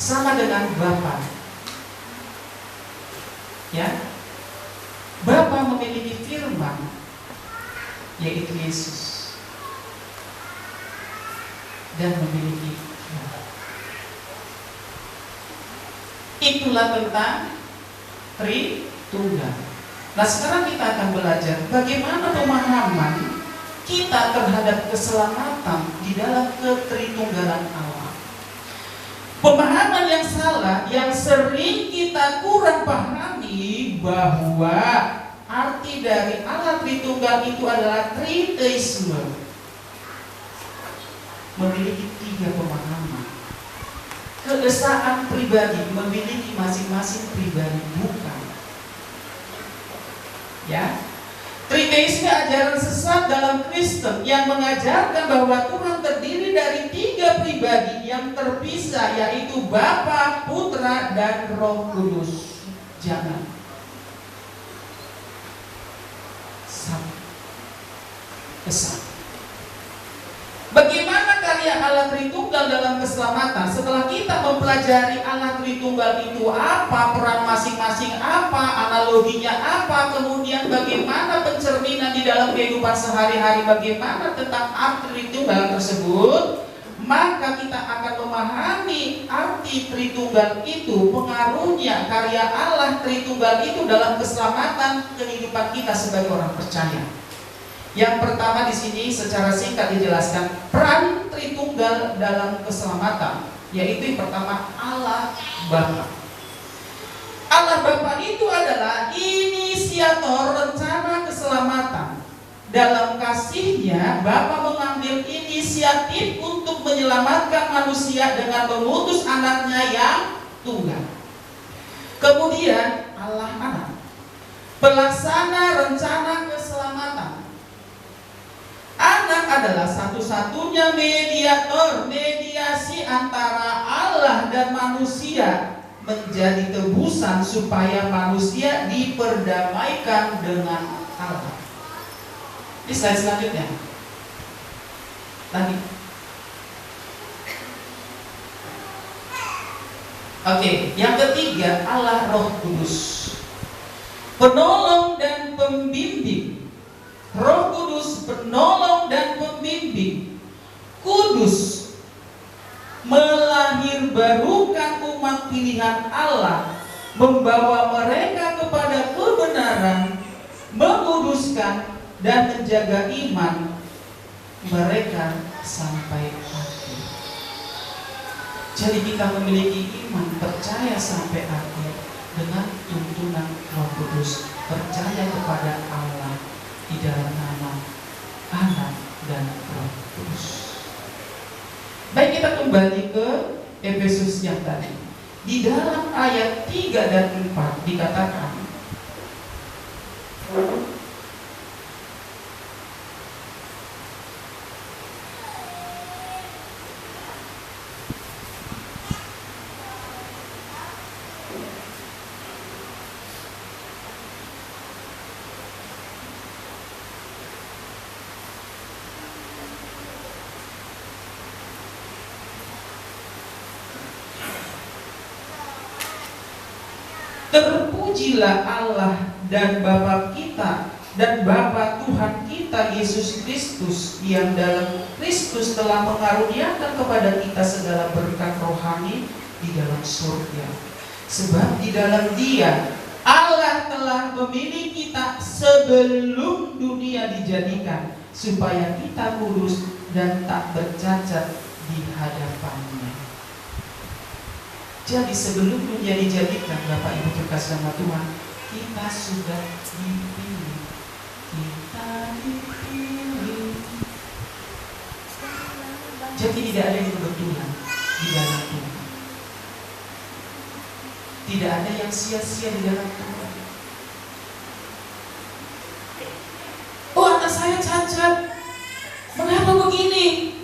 [SPEAKER 4] Sama dengan Bapa. Ya, Bapa memiliki firman, yaitu Yesus. dan memiliki Bapa. Itulah tentang Tritunggal. Nah, sekarang kita akan belajar bagaimana pemahaman kita terhadap keselamatan di dalam ketritunggalan Allah. Pemahaman yang salah, yang sering kita kurang pahami, bahwa arti dari Allah Tritunggal itu adalah triteisme, memiliki 3 pemahaman. Keesaan pribadi memiliki masing-masing pribadi, bukan. Ya, triteisme ajaran sesat dalam Kristen yang mengajarkan bahwa Tuhan terdiri dari 3 pribadi yang terpisah, yaitu Bapa, Putra, dan Roh Kudus. Jangan. Kesan. Bagaimana karya Allah Tritunggal dalam keselamatan? Setelah kita mempelajari Allah Tritunggal itu apa, peran masing-masing apa, analoginya apa, kemudian bagaimana pencerminan di dalam kehidupan sehari-hari, bagaimana tentang arti Tritunggal tersebut, maka kita akan memahami arti Tritunggal itu, pengaruhnya karya Allah Tritunggal itu dalam keselamatan kehidupan kita sebagai orang percaya. Yang pertama di sini secara singkat dijelaskan peran Tritunggal dalam keselamatan, yaitu yang pertama Allah Bapa. Allah Bapa itu adalah inisiator rencana keselamatan. Dalam kasihnya, Bapa mengambil inisiatif untuk menyelamatkan manusia dengan mengutus anaknya yang tunggal. Kemudian Allah Anak, pelaksana rencana keselamatan. Anak adalah satu-satunya mediator, mediasi antara Allah dan manusia, menjadi tebusan supaya manusia diperdamaikan dengan Allah. Di slide selanjutnya. Lagi. Oke, yang ketiga Allah Roh Kudus, penolong dan pembimbing. Roh Kudus penolong dan pembimbing. Kudus melahirbarukan umat pilihan Allah, membawa mereka kepada kebenaran, menguduskan dan menjaga iman mereka sampai akhir. Jadi kita memiliki iman, percaya sampai akhir dengan tuntunan Roh Kudus, percaya kepada Allah di dalam nama Anak dan Roh Kudus. Baik, kita kembali ke Efesus yang tadi. Di dalam ayat 3 dan 4 dikatakan, terpujilah Allah dan Bapa kita dan Bapa Tuhan kita Yesus Kristus, yang dalam Kristus telah mengaruniakan kepada kita segala berkat rohani di dalam surga. Sebab di dalam Dia Allah telah memilih kita sebelum dunia dijadikan, supaya kita kudus dan tak bercacat di hadapan-Nya. Jadi sebelum dunia dijadikan, Bapak Ibu terkasih nama Tuhan, kita sudah dipilih. Kita dipilih. Jadi tidak ada yang kebetulan di dalam Tuhan. Tidak ada yang sia-sia di dalam Tuhan. Oh, anak saya cacat, mengapa begini?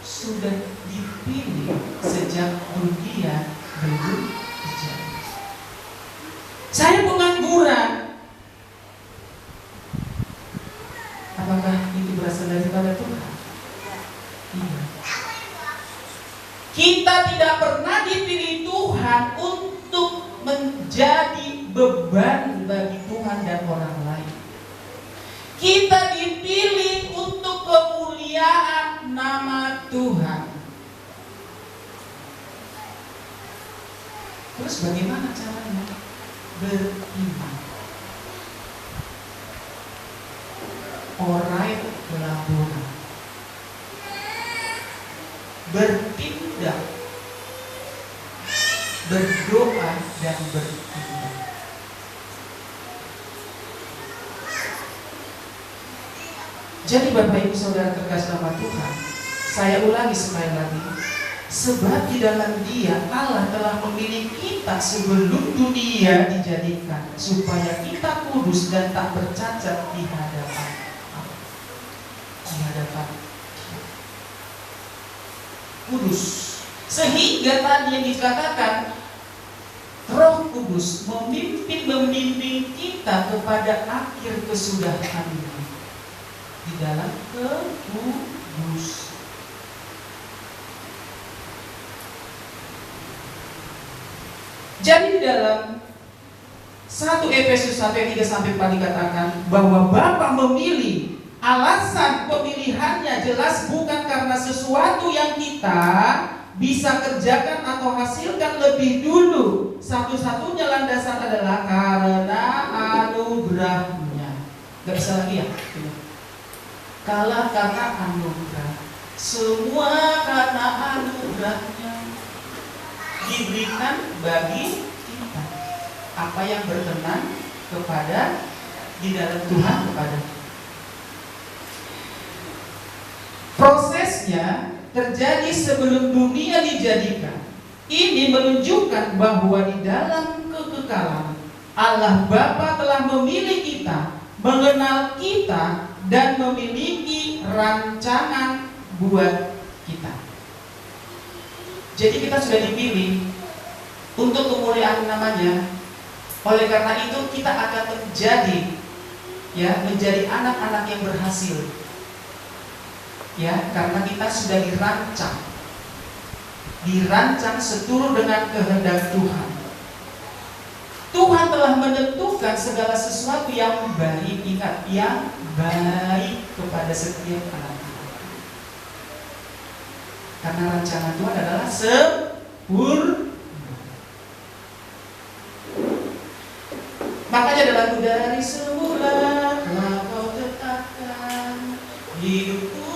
[SPEAKER 4] Sudah dipilih sejak dunia belum terjadi. Saya pengangguran. Apakah itu berasal daripada Tuhan? Iya. Kita tidak pernah dipilih Tuhan untuk menjadi beban bagi Tuhan dan orang lain. Kita dipilih untuk kemuliaan nama Tuhan. Terus bagaimana caranya? Beriman. Orai labora. Bertindak, berdoa dan bertindak. Jadi Bapak Ibu Saudara terkasih nama Tuhan, saya ulangi sekali lagi, sebab di dalam Dia Allah telah memilih kita sebelum dunia dijadikan, supaya kita kudus dan tak bercacat di hadapan Allah. Di hadapan kudus. Sehingga tadi yang dikatakan Roh Kudus membimbing kita kepada akhir kesudahan di dalam kudus. Jadi di dalam 1 Efesus 1 ayat 3 sampai 4 dikatakan bahwa Bapa memilih. Alasan pemilihannya jelas bukan karena sesuatu yang kita bisa kerjakan atau hasilkan lebih dulu. Satu-satunya landasan adalah karena anugerahnya. Gak bisa lagi ya? Karena anugerah. Semua karena anugerahnya diberikan bagi kita. Apa yang berkenan kepada di dalam Tuhan kepada kita. Prosesnya terjadi sebelum dunia dijadikan. Ini menunjukkan bahwa di dalam kekekalan Allah Bapa telah memilih kita, mengenal kita, dan memiliki rancangan buat kita. Jadi kita sudah dipilih untuk kemuliaan namanya. Oleh karena itu kita akan menjadi anak-anak yang berhasil. Ya, karena kita sudah dirancang seturut dengan kehendak Tuhan. Tuhan telah menentukan segala sesuatu yang baik, ingat, yang baik kepada setiap anak-anak. Karena rancangan Tuhan adalah sempurna. Makanya dalam dari semula telah kau tetapkan hidupku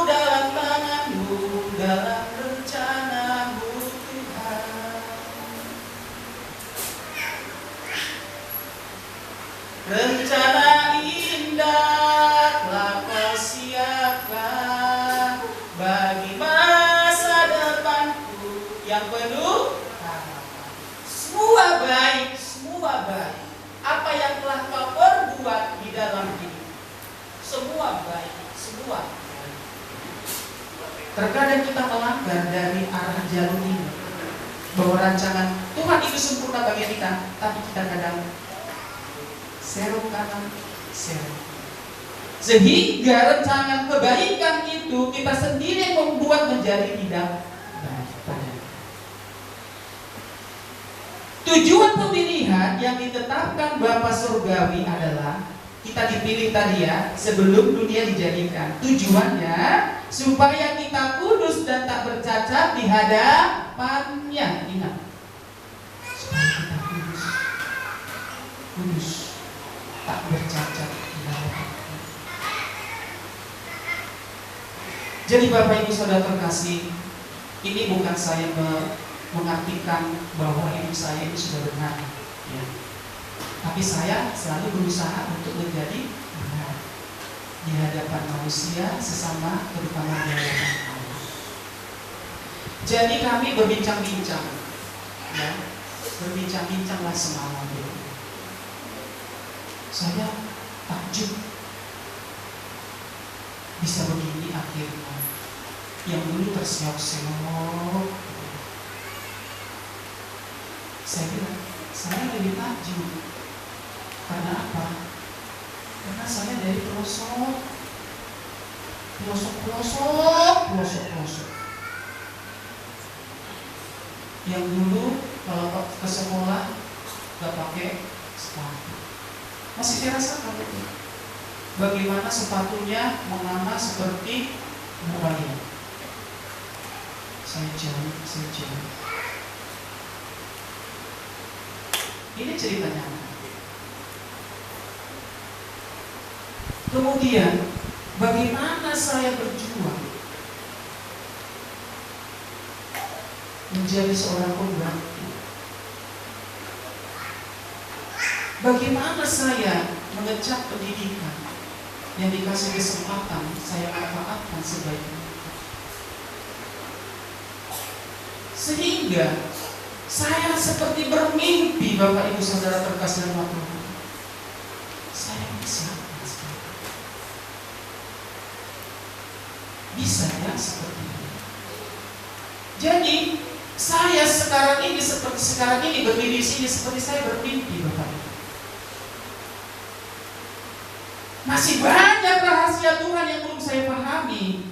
[SPEAKER 4] dalam tanganmu, dalam rencanamu Tuhan. Rencana indah telah kau siapkan bagi masa depanku yang penuh harapan. Semua baik, semua baik. Apa yang telah kau perbuat di dalam hidup, semua baik, semua baik. Terkadang kita melanggar dari arah jalur ini, bahwa rancangan Tuhan itu sempurna bagi kita, tapi kita kadang serong kanan, serong. Sehingga rancangan kebaikan itu kita sendiri yang membuat menjadi tidak baik. Tujuan pemilihan yang ditetapkan Bapa Surgawi adalah kita dipilih tadi ya, sebelum dunia dijadikan. Tujuannya supaya kita kudus dan tak bercacat di hadapannya. Ingat, supaya kita kudus, tak bercacat di hadapannya. Jadi Bapak Ibu Saudara terkasih, ini bukan saya mengartikan bahwa hidup saya ini sudah benar, ya. Tapi saya selalu berusaha untuk menjadi benar di hadapan manusia, sesama, terutama di hadapan Allah. Jadi kami berbincang-bincang, ya, berbincang-bincanglah semalam itu. Saya takjub bisa begini akhirnya. Yang dulu terseok-seok, saya bilang, saya lebih takjub. Karena apa? Karena saya dari pelosok. Yang dulu kalau ke sekolah gak pakai sepatu. Masih dirasakan itu. Bagaimana sepatunya menganga seperti buaya. Saya jauh. Ini ceritanya. Kemudian, bagaimana saya berjuang menjadi seorang pembantu? Bagaimana saya mengecap pendidikan yang dikasih kesempatan saya manfaatkan sebaik mungkin, sehingga saya seperti bermimpi, Bapak Ibu Saudara terkasih dalam Tuhan. Saya bisa ya seperti ini. Jadi saya sekarang ini seperti sekarang ini berdiri di sini seperti saya bermimpi, Bapak Ibu. Masih banyak rahasia Tuhan yang belum saya pahami,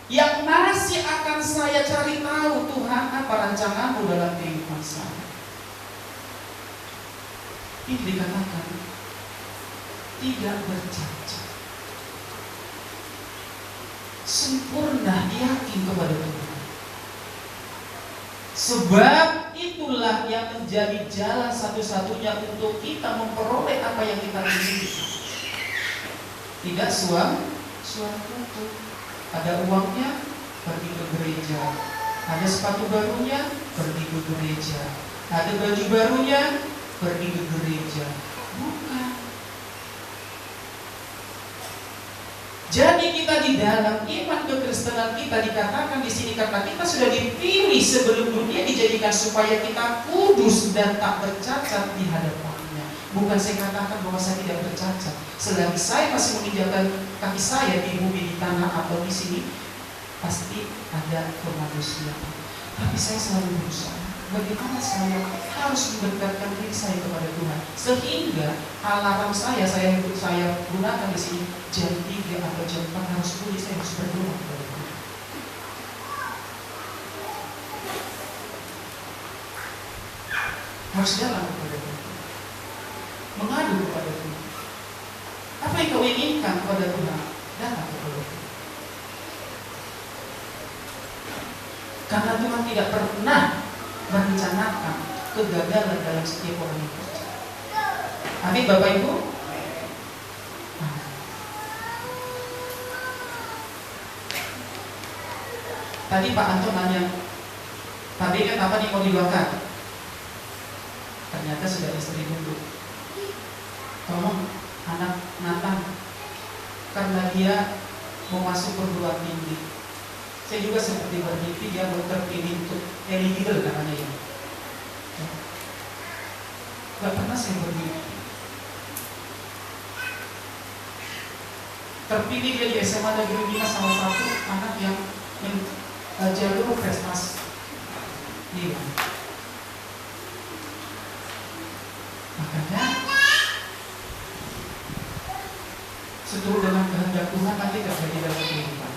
[SPEAKER 4] yang masih akan saya cari tahu. Tuhan, apa rancangan-Mu dalam kehidupan saya? Ini dikatakan tidak bercacat, sempurna, yakin kepada Tuhan. Sebab itulah yang menjadi jalan satu-satunya untuk kita memperoleh apa yang kita inginkan. Tidak suatu. Ada uangnya, pergi ke gereja. Ada sepatu barunya, pergi ke gereja. Ada baju barunya, pergi ke gereja. Bukan. Jadi kita di dalam iman kekristenan kita dikatakan di sini karena kita sudah dipilih sebelum dunia dijadikan supaya kita kudus dan tak bercacat di hadapannya. Bukan saya katakan bahwa saya tidak bercacat. Selagi saya masih menginjakan kaki saya di bumi, di tanah atau di sini, pasti ada kemanusiaan. Tapi saya selalu berusaha bagaimana saya harus mendekatkan diri saya kepada Tuhan, sehingga alarm saya gunakan di sini jam 3 atau jam 4 harus bunyi, saya harus berdoa kepada Tuhan. Harus jalan kepada Tuhan, mengadu kepada Tuhan. Apa yang kau inginkan kepada Tuhan, datang kepada Tuhan. Karena Tuhan tidak pernah merencanakan kegagalan dalam setiap orang yang percaya. Amin, Bapak Ibu. Tadi Pak Anton nanya, Pak Beka kapan yang mau didoakan? Ternyata sudah istri dulu. Tolong anak Nathan, karena dia mau masuk perguruan tinggi. Saya juga seperti bermimpi dia mau terpilih untuk eligible namanya ya. Gak pernah saya bermimpi. Terpilih dia di SMA Negeri 5, salah satu anak yang jalur prestasi. Iya. Makanya seturut dengan kehendak Tuhan nanti gak jadi dalam kehidupan.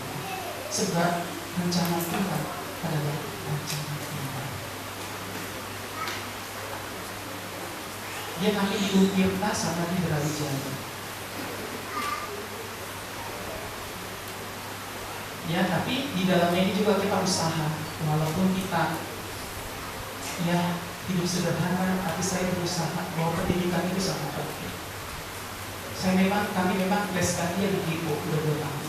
[SPEAKER 4] Sebab rencana Tuhan adalah rencana Tuhan. Dia nanti diukirta sama di Brawijaya. Ya, tapi di dalamnya ini juga kita usaha. Walaupun kita ya hidup sederhana, tapi saya berusaha bahwa pendidikan itu sangat penting. Kami memang leskan dia di Gipo udah 2 tahun.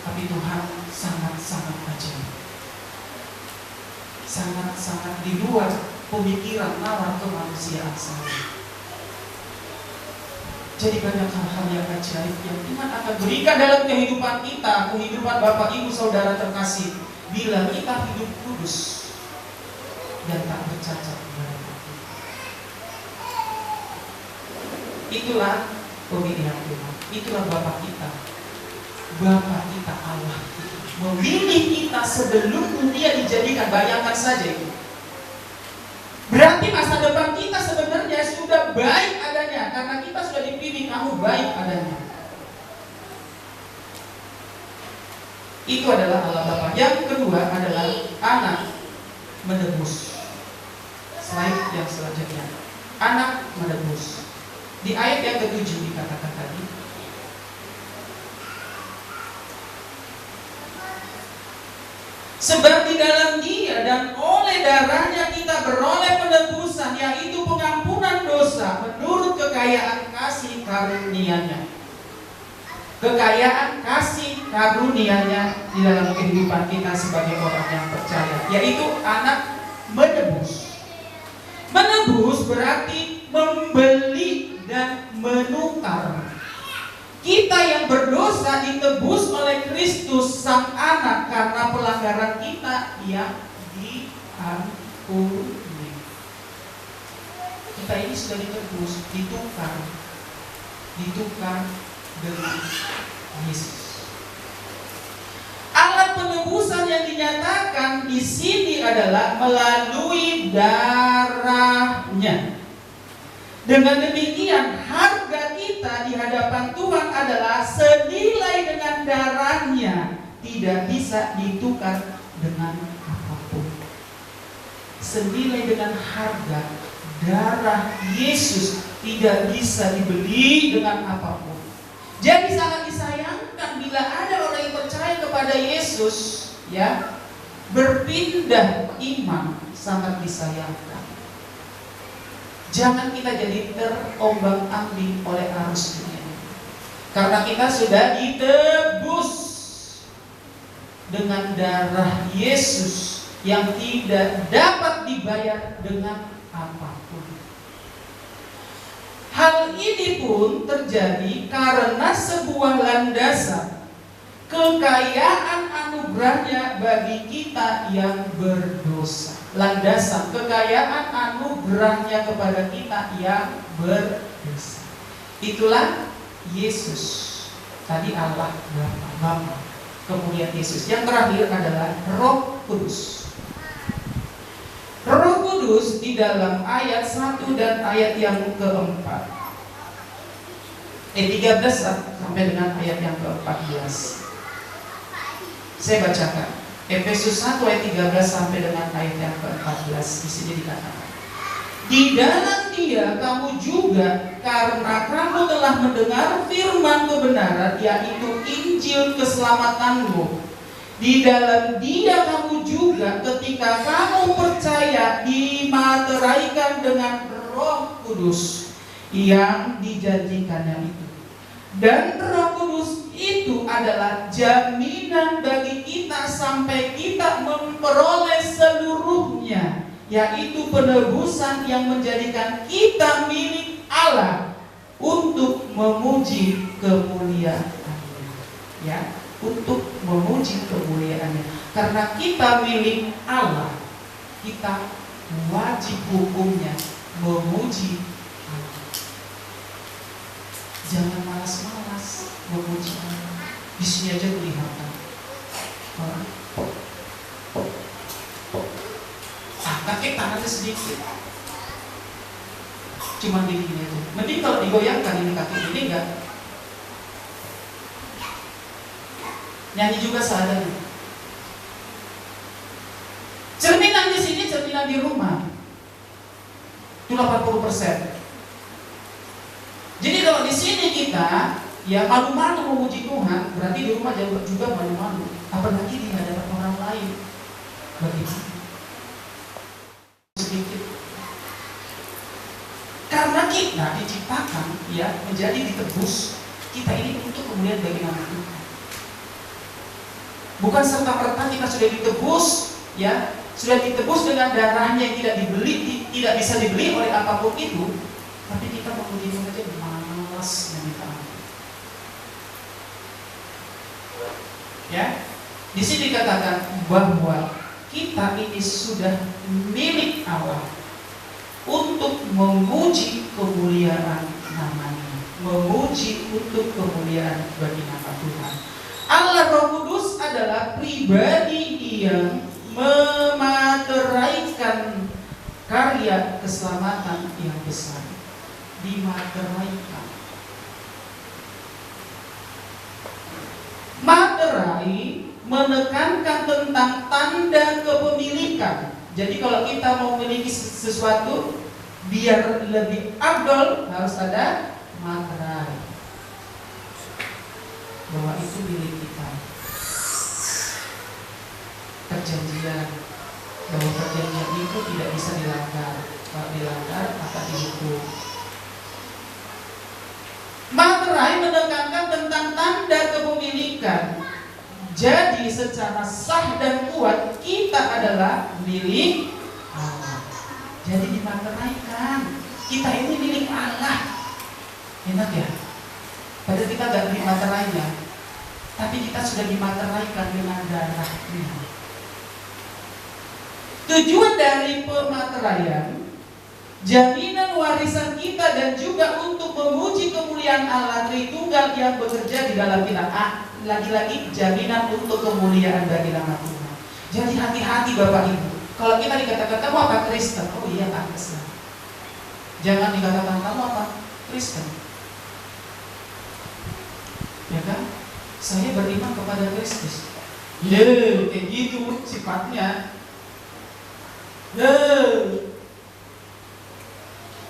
[SPEAKER 4] Tapi Tuhan sangat-sangat ajaib, sangat-sangat di luar pemikiran nalar kemanusiaan saya. Jadi banyak hal-hal yang ajaib yang Tuhan akan berikan dalam kehidupan kita, kehidupan Bapak Ibu Saudara terkasih, bila kita hidup kudus dan tak bercacat. Itulah pemilihan Tuhan, itulah Bapa kita. Bapa kita, Allah kita memilih kita sebelum dunia dijadikan. Bayangkan saja itu. Berarti masa depan kita sebenarnya sudah baik adanya, karena kita sudah dipilih. Kamu baik adanya. Itu adalah Allah Bapa. Yang kedua adalah anak menebus. Slide yang selanjutnya, anak menebus. Di ayat yang ke-7 dikatakan tadi, sebab di dalam Dia dan oleh darahnya kita kita beroleh penebusan, yaitu pengampunan dosa menurut kekayaan kasih karunia-Nya. Kekayaan kasih karunia-Nya di dalam kehidupan kita sebagai orang yang percaya, yaitu anak menebus. Menebus berarti membeli dan menukar. Kita yang berdosa ditebus oleh Kristus Sang Anak karena pelanggaran kita yang diampuni. Kita ini sudah ditebus, ditukar dengan Yesus. Alat penebusan yang dinyatakan di sini adalah melalui darah-Nya. Dengan demikian, harga kita di hadapan Tuhan adalah senilai dengan darah-Nya, tidak bisa ditukar dengan apapun. Senilai dengan harga darah Yesus, tidak bisa dibeli dengan apapun. Jadi sangat disayangkan bila ada orang yang percaya kepada Yesus, ya, berpindah iman, sangat disayangkan. Jangan kita jadi terombang-ambing oleh arus dunia, karena kita sudah ditebus dengan darah Yesus yang tidak dapat dibayar dengan apapun. Hal ini pun terjadi karena sebuah landasan kekayaan anugerah-Nya bagi kita yang berdosa. Landasan kekayaan anugerah-Nya kepada kita yang berdosa. Itulah Yesus. Tadi Allah Bapa, kemudian Yesus. Yang terakhir adalah Roh Kudus. Roh Kudus di dalam ayat 1 dan ayat yang keempat, 13 sampai dengan ayat yang ke-14. Saya bacakan. Efesus 1 ayat 13 sampai dengan ayat yang ke-14. Di sini dikatakan, di dalam Dia kamu juga, karena kamu telah mendengar firman kebenaran, yaitu Injil keselamatanmu. Di dalam Dia kamu juga, ketika kamu percaya, dimateraikan dengan Roh Kudus yang dijanjikannya itu. Dan Roh Kudus itu adalah jaminan bagi kita sampai kita memperoleh seluruhnya, yaitu penebusan yang menjadikan kita milik Allah untuk memuji kemuliaan-Nya. Ya, untuk memuji kemuliaan-Nya. Karena kita milik Allah, kita wajib hukumnya memuji Allah. Jangan malas-malas memuji Allah. Di sini aja kelihatan orang kaki tangannya sedikit, cuma gini aja. Mending kalau digoyangkan ini kaki ini enggak. Nyanyi juga seadanya. Cerminan di sini, cerminan di rumah itu 80%. Jadi kalau di sini kita ya malu-malu memuji Tuhan, berarti di rumah juga malu-malu. Apalagi di hadapan orang lain. Bagaimana? Sedikit. Karena kita diciptakan ya menjadi ditebus, kita ini untuk kemudian bagi nama Tuhan. Bukan serta-merta kita sudah ditebus, ya sudah ditebus dengan darahnya yang tidak bisa dibeli oleh apapun itu, tapi kita memuji Tuhan aja malas meminta ampun. Ya, di sini dikatakan bahwa kita ini sudah milik Allah untuk memuji kemuliaan namanya, memuji untuk kemuliaan bagi nama Tuhan. Allah Roh Kudus adalah pribadi yang memateraikan karya keselamatan yang besar. Dimateraikan. Materai menekankan tentang tanda kepemilikan. Jadi kalau kita mau memiliki sesuatu biar lebih afdol, harus ada materai bahwa itu milik kita. Perjanjian, bahwa perjanjian itu tidak bisa dilanggar. Kalau dilanggar akan dihukum. Materai menekankan tentang tanda kepemilikan. Jadi secara sah dan kuat kita adalah milik Allah. Jadi dimateraikan. Kita ini milik Allah. Enak ya? Padahal kita gak beli materainya, tapi kita sudah dimateraikan dengan darahnya. Tujuan dari pemateraian, jaminan warisan kita dan juga untuk memuji kemuliaan Allah Tritunggal yang bekerja di dalam kita. Lagi-lagi jaminan untuk kemuliaan bagi nama Tuhan. Jadi hati-hati Bapak Ibu. Kalau kita dikatakan kamu apa Kristen? Oh iya pantas lah. Jangan dikatakan kamu apa Kristen. Ya kan? Saya beriman kepada Kristus. Kayak gitu sifatnya.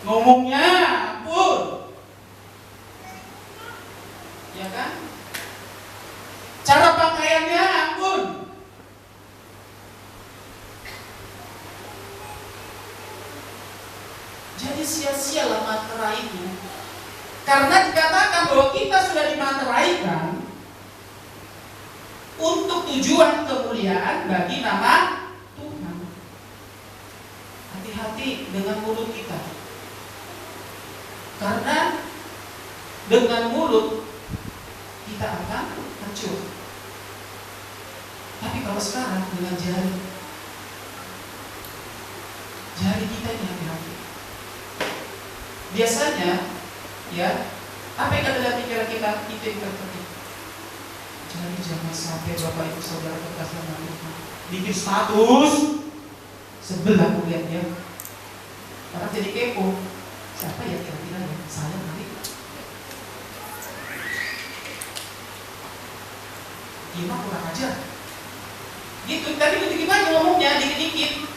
[SPEAKER 4] Ngomongnya ampun. Ya kan? Cara pakaiannya ampun. Jadi sia-sialah materai itu. Karena dikatakan bahwa kita sudah dimateraikan untuk tujuan kemuliaan bagi nama Tuhan. Hati-hati dengan mulut kita. Karena dengan mulut kita akan hancur. Tapi kalau sekarang dengan jari kita ini hati-hati. Biasanya ya, apa yang ada dalam pikiran kita itu yang terpenting. Jadi jangan sampai Bapak Ibu Saudara kekasih Tuhan bikin status sebelah kuliah dia. Orang jadi kepo. Siapa ya kira-kira ya? Saya nanti. Gimana kurang ajar. Gitu, tadi gimana ngomongnya dikit-dikit.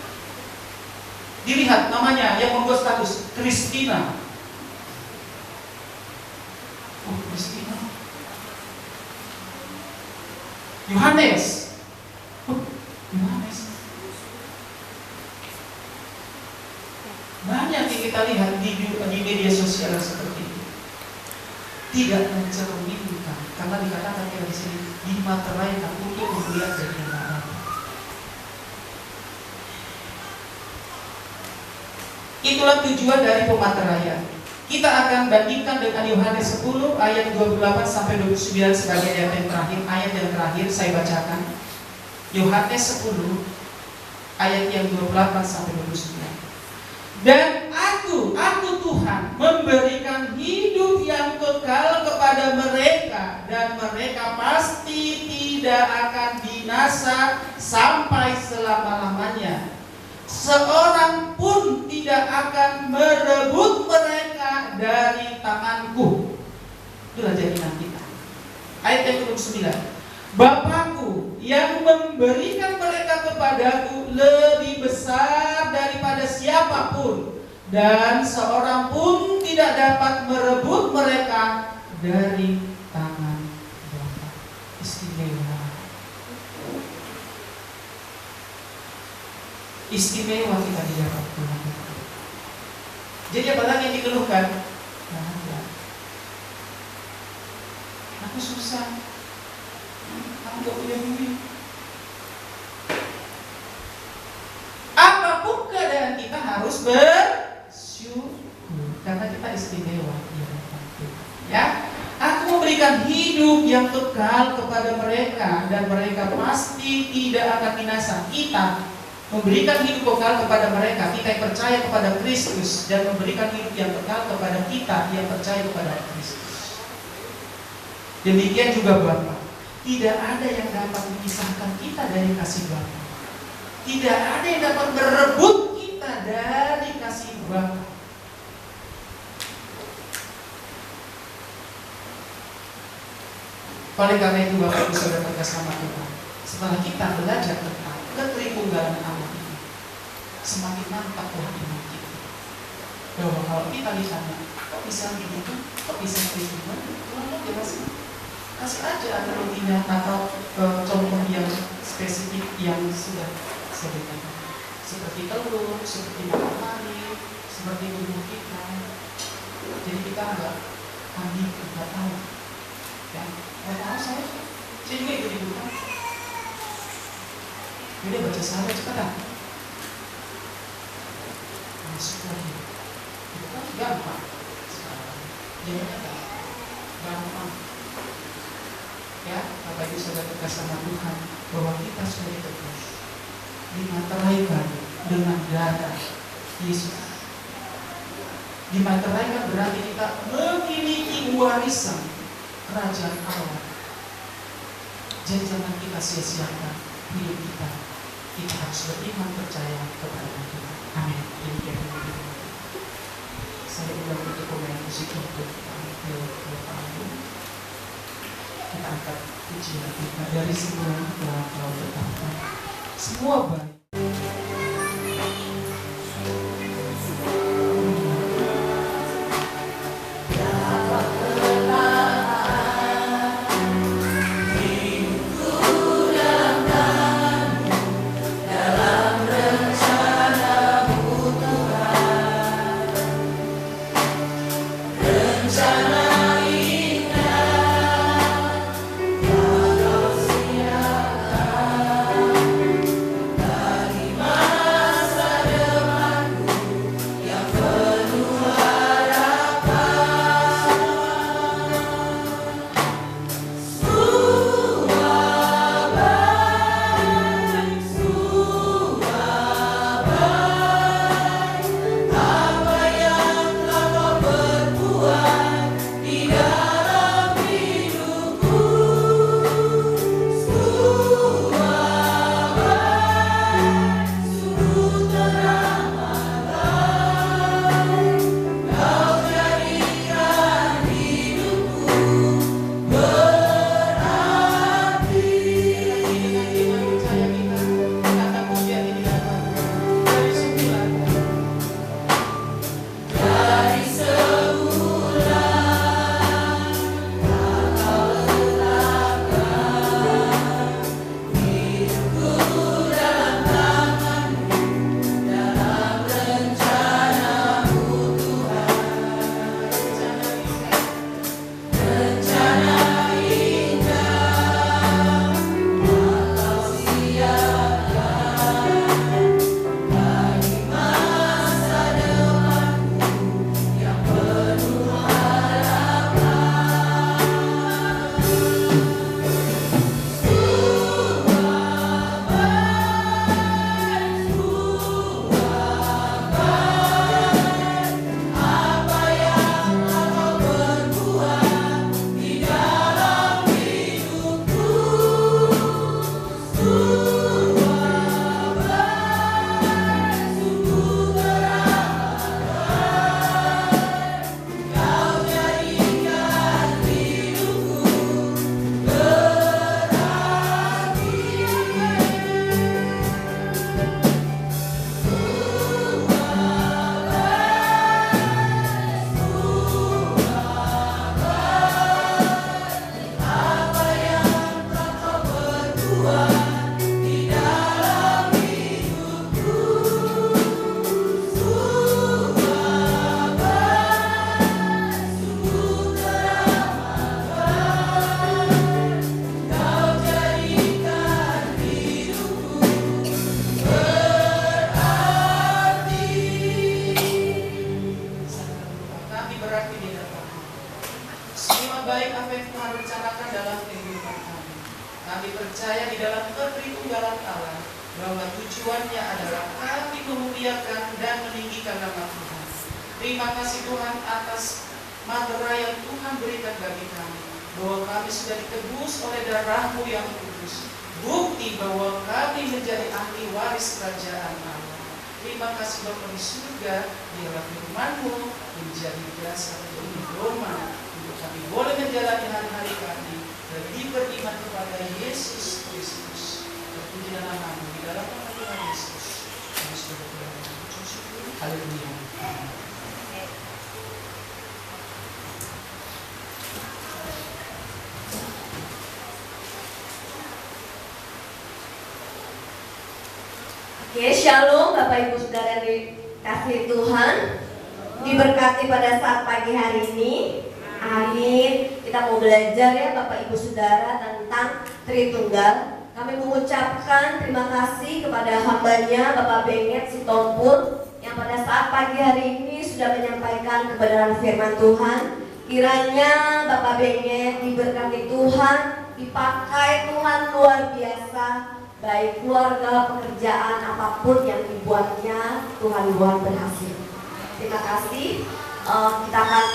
[SPEAKER 4] Dilihat namanya yang membuat status Kristina. Oh, Kristina. Yohanes. Oh, Yohanes. Banyak yang kita lihat di media sosial seperti itu. Tidak mencerminkan, karena dikatakan kita di sini dimateraikan untuk melihat dari mana. Itulah tujuan dari pemateraian. Kita akan bandingkan dengan Yohanes 10 ayat 28 sampai 29 sebagai ayat yang terakhir. Ayat yang terakhir saya bacakan. Yohanes 10 ayat yang 28 sampai 29. Dan aku Tuhan memberikan hidup yang kekal kepada mereka, dan mereka pasti tidak akan binasa sampai selama-lamanya. Seorang pun tidak akan merebut mereka dari tanganku. Itulah jaminan kita. Ayat yang ke-29. Bapakku yang memberikan mereka kepadaku lebih besar daripada siapapun, dan seorang pun tidak dapat merebut mereka dari tangan Bapa. Istimewa. Istimewa kita di hadapan Tuhan. Jadi apa lagi yang dikeluhkan? Nah, aku susah, aku gak punya duit. Apapun keadaan kita harus bersyukur, karena kita istimewa di hadapan Tuhan. Ya, aku memberikan hidup yang kekal kepada mereka, dan mereka pasti tidak akan binasa. Kita memberikan hidup kekal kepada mereka, kita yang percaya kepada Kristus, dan memberikan hidup yang kekal kepada kita yang percaya kepada Kristus. Demikian juga Bapa, tidak ada yang dapat memisahkan kita dari kasih Bapa. Tidak ada yang dapat merebut kita dari kasih Bapa. Oleh karena itu Bapak Ibu Saudara terkasih nama Tuhan, setelah kita belajar tentang ketritunggalan Allah ini, semakin mantaplah iman kita. Bahwa kalau kita lihatnya, kok bisa begitu, kok bisa Tritunggal, Tuhan jelasin. Kasih aja analoginya atau contoh yang spesifik yang sudah saya berikan. seperti telur, seperti matahari, seperti tubuh kita. Jadi kita nggak tahu. Ya, nggak tahu saya juga ikut ikutan. Udah baca sahabat cepetan. Masuk lagi. Itu kan gampang. Jangan gampang. Ya, Bapak Ibu Saudara terkasih sama Tuhan, bahwa kita sudah ditebus, dimateraikan dengan darah Yesus. Dimateraikan berarti kita memiliki warisan kerajaan Allah. Jadi jangan kita sia-siakan hidup kita. Kita harus beriman percaya kepada Tuhan. Amin. Demikian firman. Saya ulang untuk pemain musik untuk tampil ke panggung. Kita angkat pujian kita dari semua yang kau tetapkan. Semua baik.
[SPEAKER 1] Oke, shalom Bapak Ibu Saudara dikasihi Tuhan. Diberkati pada saat pagi hari ini. Amin. Kita mau belajar ya Bapak Ibu Saudara tentang Tritunggal. Kami mengucapkan terima kasih kepada hambanya Bapak Benget Sitompul yang pada saat pagi hari ini sudah menyampaikan kebenaran firman Tuhan. Kiranya Bapak Benget diberkati Tuhan, dipakai Tuhan luar biasa, baik keluarga, pekerjaan, apapun yang dibuatnya, Tuhan buat berhasil. Terima kasih. Kita akan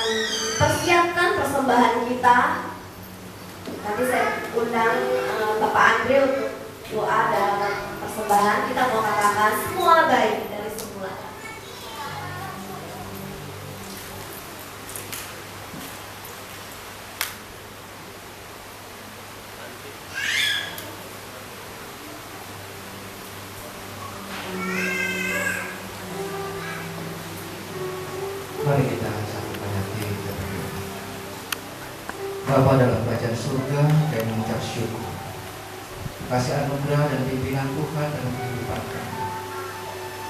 [SPEAKER 1] persiapkan persembahan kita. Nanti saya undang Bapak Andre untuk doa dalam persembahan. Kita mau katakan semua baik dari semula.
[SPEAKER 5] Mari kita sambutkan hati kita berdoa. Bapa dalam kerajaan surga, kami mengucap syukur kasih anugerah dan pimpinan Tuhan dalam kehidupan kami.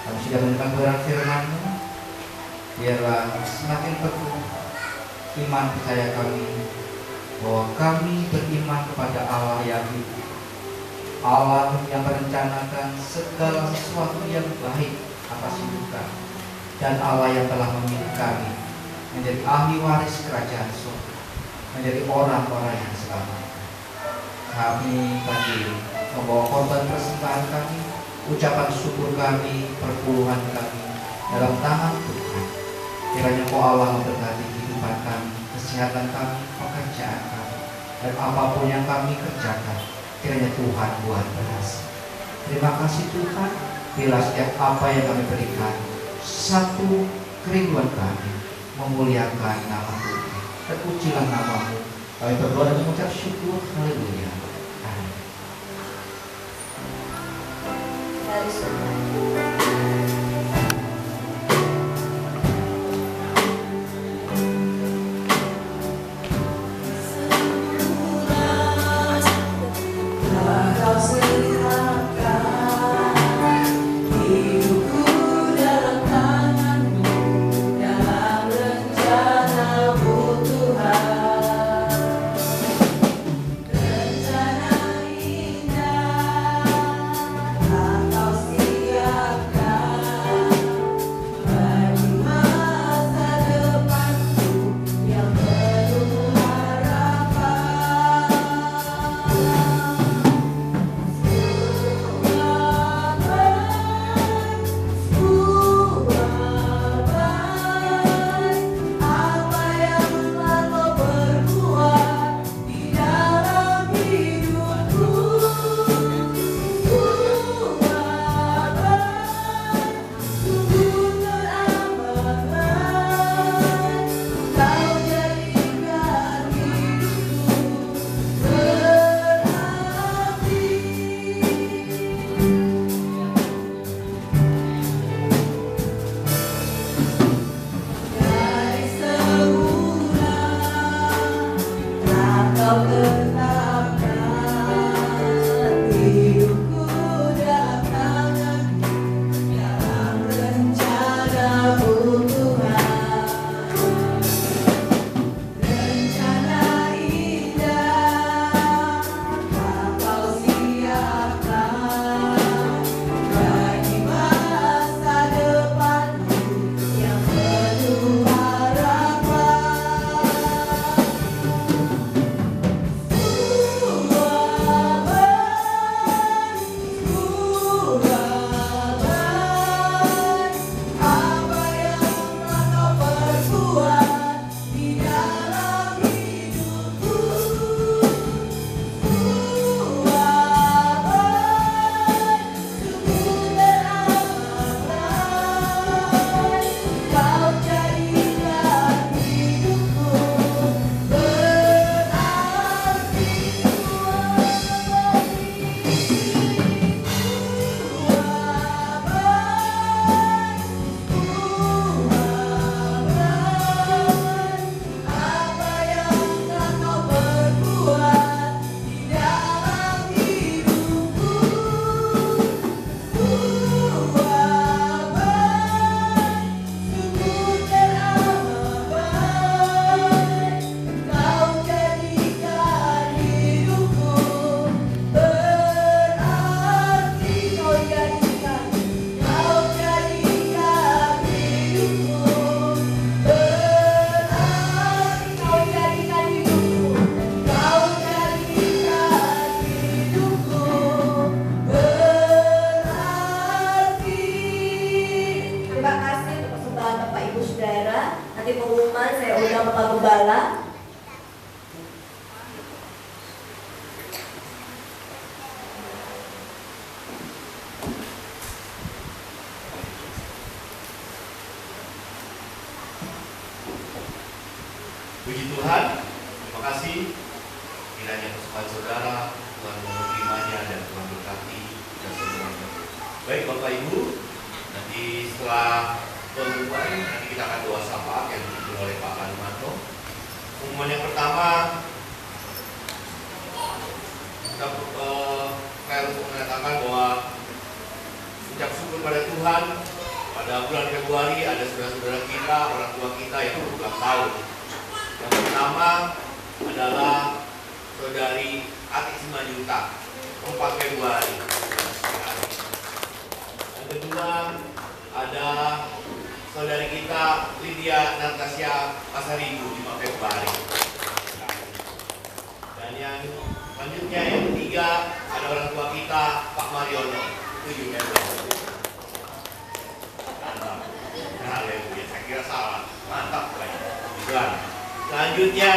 [SPEAKER 5] Kami sudah mendengar kebenaran firman-Mu. Biarlah semakin teguh iman percaya kami bahwa kami beriman kepada Allah yang hidup, Allah yang merencanakan segala sesuatu yang baik atas hidup kami, dan Allah yang telah memilih kami menjadi ahli waris kerajaan surga, menjadi orang-orang yang selamat. Kami pagi ini membawa korban persembahan kami, ucapan syukur kami, perpuluhan kami dalam tangan Tuhan. Kiranya Engkau Allah memberkati kehidupan kami, kesehatan kami, pekerjaan kami, dan apapun yang kami kerjakan, kiranya Tuhan buat berhasil. Terima kasih Tuhan, bila setiap apa yang kami berikan satu kerinduan kami memuliakan nama Tuhan dan pujilah nama-Mu. Kami berdoa dan mengucap syukur. Haleluya. Amin.
[SPEAKER 1] Dari surga.
[SPEAKER 3] Rencana indah atau sia
[SPEAKER 2] Baik Bapak Ibu, nanti setelah pengumuman nanti kita akan doa syafaat yang dipimpin oleh Pak Lanumanto. Pengumuman yang pertama, kita harus mengatakan bahwa ucap syukur pada Tuhan. Pada bulan Februari ada saudara-saudara kita, orang tua kita yang berulang tahun. Yang pertama adalah saudari Ati Simanjuntak, 4 Februari. Yang kedua ada saudari kita Lydia Natasha Pasaribu, 5 Februari. Dan yang selanjutnya yang ketiga ada orang tua kita Pak Mariono, 7 Februari. Mantap. Haleluya, saya kira salah. Mantap Tuhan. Selanjutnya,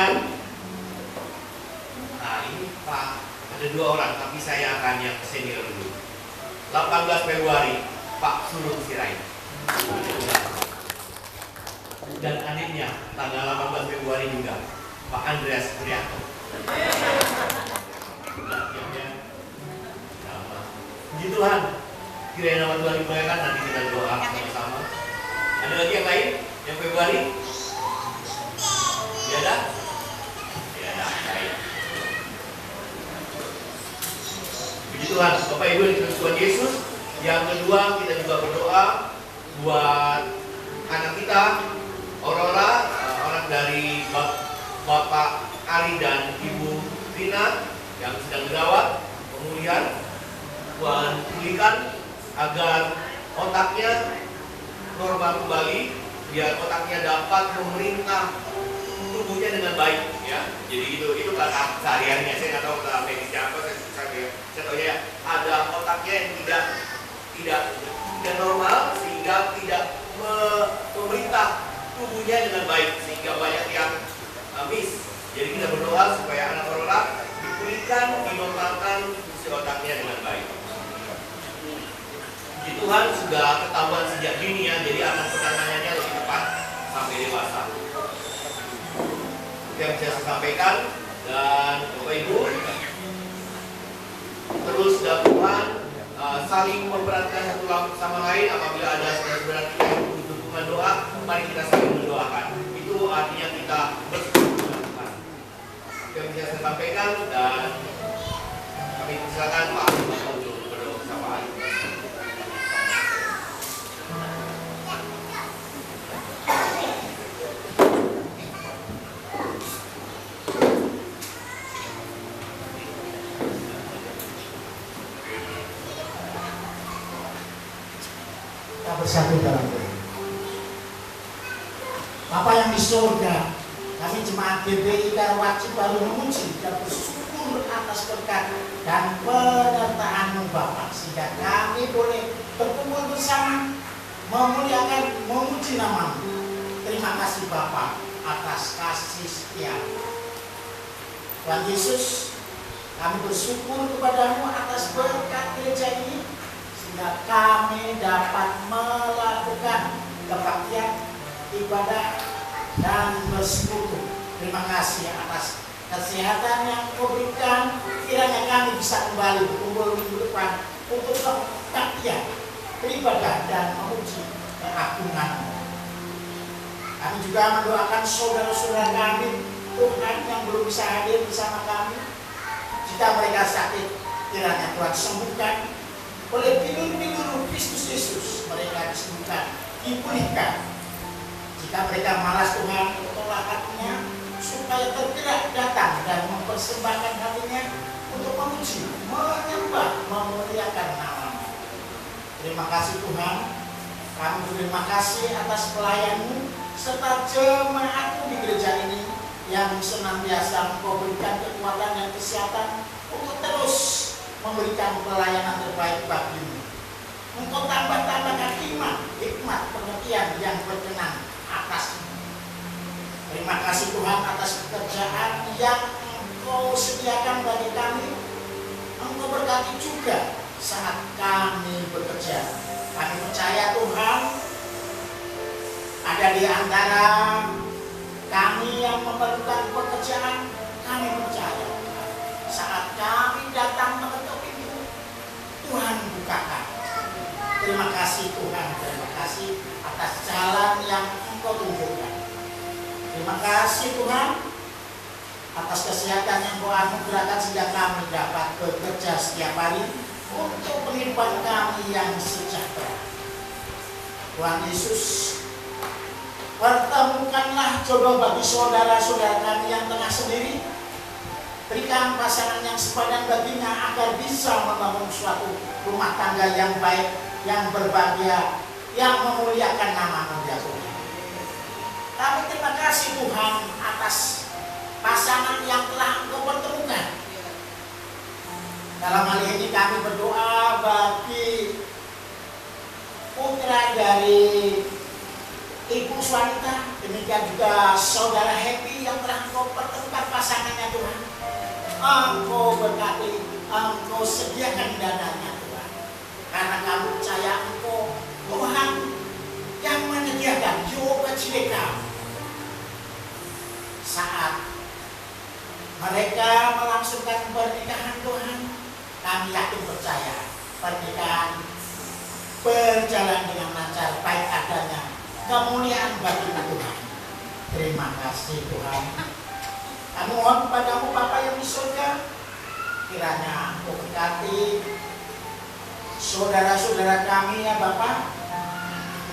[SPEAKER 2] nah ini Pak, ada 2 orang, tapi saya akan yang senior dulu. 18 Februari, Pak Sulung Sirait. Dan adiknya, tanggal 18 Februari juga, Pak Andreas Prianto. Puji Tuhan, kiranya nama Tuhan dimuliakan. Nanti kita doa sama-sama. Ada lagi yang lain? Yang Februari? Ya ada? Ya ada. Baik. Puji Tuhan, Bapak Ibu yang dikasihi Tuhan Yesus. Yang kedua, kita juga berdoa buat anak kita, Aurora, orang dari Bapak Ari dan Ibu Rina yang sedang dirawat, pemulihan, Tuhan pulihkan agar otaknya normal kembali, biar otaknya dapat memerintah tubuhnya dengan baik, ya. Jadi itu kata sehari-harinya. Saya nggak tahu kata medisnya apa, saya tahu ya ada otaknya yang tidak normal sehingga tidak memerintah tubuhnya dengan baik, sehingga banyak yang miss. Jadi kita berdoa supaya anak Aurora dipulihkan, dinormalkan fungsi otaknya dengan baik. Puji Tuhan sudah ketahuan sejak dini ya, jadi akan penanganannya lebih cepat sampai dewasa. Itu yang bisa saya sampaikan. Dan Bapak Ibu, terus dapat saling memperhatikan satu sama lain. Apabila ada saudara-saudara kita yang butuh dukungan doa, mari kita saling mendoakan. Itu artinya kita bersama. Itu yang bisa saya sampaikan, dan kami silakan Pak untuk berdoa bersama.
[SPEAKER 6] Bersatu dalam doa. Bapa yang di surga, kami jemaat GBI Karawaci baru memuji dan bersyukur atas berkat dan penyertaan-Mu Bapa, sehingga kami boleh berkumpul bersama memuliakan, memuji nama-Mu. Terima kasih Bapa atas kasih setia. Tuhan Yesus, kami bersyukur kepada-Mu atas berkat gereja ini, sehingga kami dapat melakukan kebaktian, ibadah, dan bersekutu. Terima kasih atas kesehatan yang Kau berikan. Kiranya kami bisa kembali berkumpul minggu depan untuk kebaktian, beribadah, dan memuji keagungan-Mu. Kami juga mendoakan saudara-saudara kami, Tuhan, yang belum bisa hadir bersama kami. Jika mereka sakit, kiranya Tuhan sembuhkan. Oleh pilur-pilur Kristus Yesus, mereka disembuhkan, dipulihkan. Jika mereka malas, Tuhan, tolak hatinya supaya tergerak datang dan mempersembahkan hatinya untuk memuji, menyembah, memuliakan nama-Mu. Terima kasih Tuhan. Kami berterima kasih atas pelayan-Mu serta jemaat-Mu di gereja ini yang senantiasa Engkau berikan kekuatan dan kesehatan untuk terus memberikan pelayanan terbaik bagi-Mu. Engkau tambah-tambahkan iman, hikmat, pengertian yang berkenan atas-Mu. Terima kasih Tuhan atas pekerjaan yang Engkau sediakan bagi kami. Engkau berkati juga saat kami bekerja. Kami percaya Tuhan, ada di antara kami yang memerlukan pekerjaan. Kami percaya saat kami datang mengetuk pintu, Tuhan bukakan. kasih Tuhan, terima kasih atas jalan yang Engkau tunjukkan. Terima kasih Tuhan atas kesehatan yang Engkau anugerahkan sehingga kami dapat bekerja setiap hari untuk kehidupan kami yang sejahtera. Tuhan Yesus, pertemukanlah jodoh bagi saudara-saudara kami yang tengah sendiri. Berikan pasangan yang sepadan baginya agar bisa membangun suatu rumah tangga yang baik, yang berbahagia, yang memuliakan nama-Mu ya Tuhan. Kami terima kasih Tuhan atas pasangan yang telah Engkau pertemukan. Dalam hal ini kami berdoa bagi putra dari Ibu Swanita, demikian juga saudara Happy yang telah Engkau pertemukan pasangannya Tuhan. Engkau berkati, Engkau sediakan dananya Tuhan. Karena kami percaya Engkau Tuhan yang menyediakan Jehovah Jireh. Saat mereka melangsungkan pernikahan Tuhan, kami yakin percaya pernikahan berjalan dengan lancar, baik adanya kemuliaan bagi Tuhan. Terima kasih Tuhan. Kami mohon kepadamu Bapa yang di surga, kiranya Engkau berkati saudara-saudara kami ya Bapa,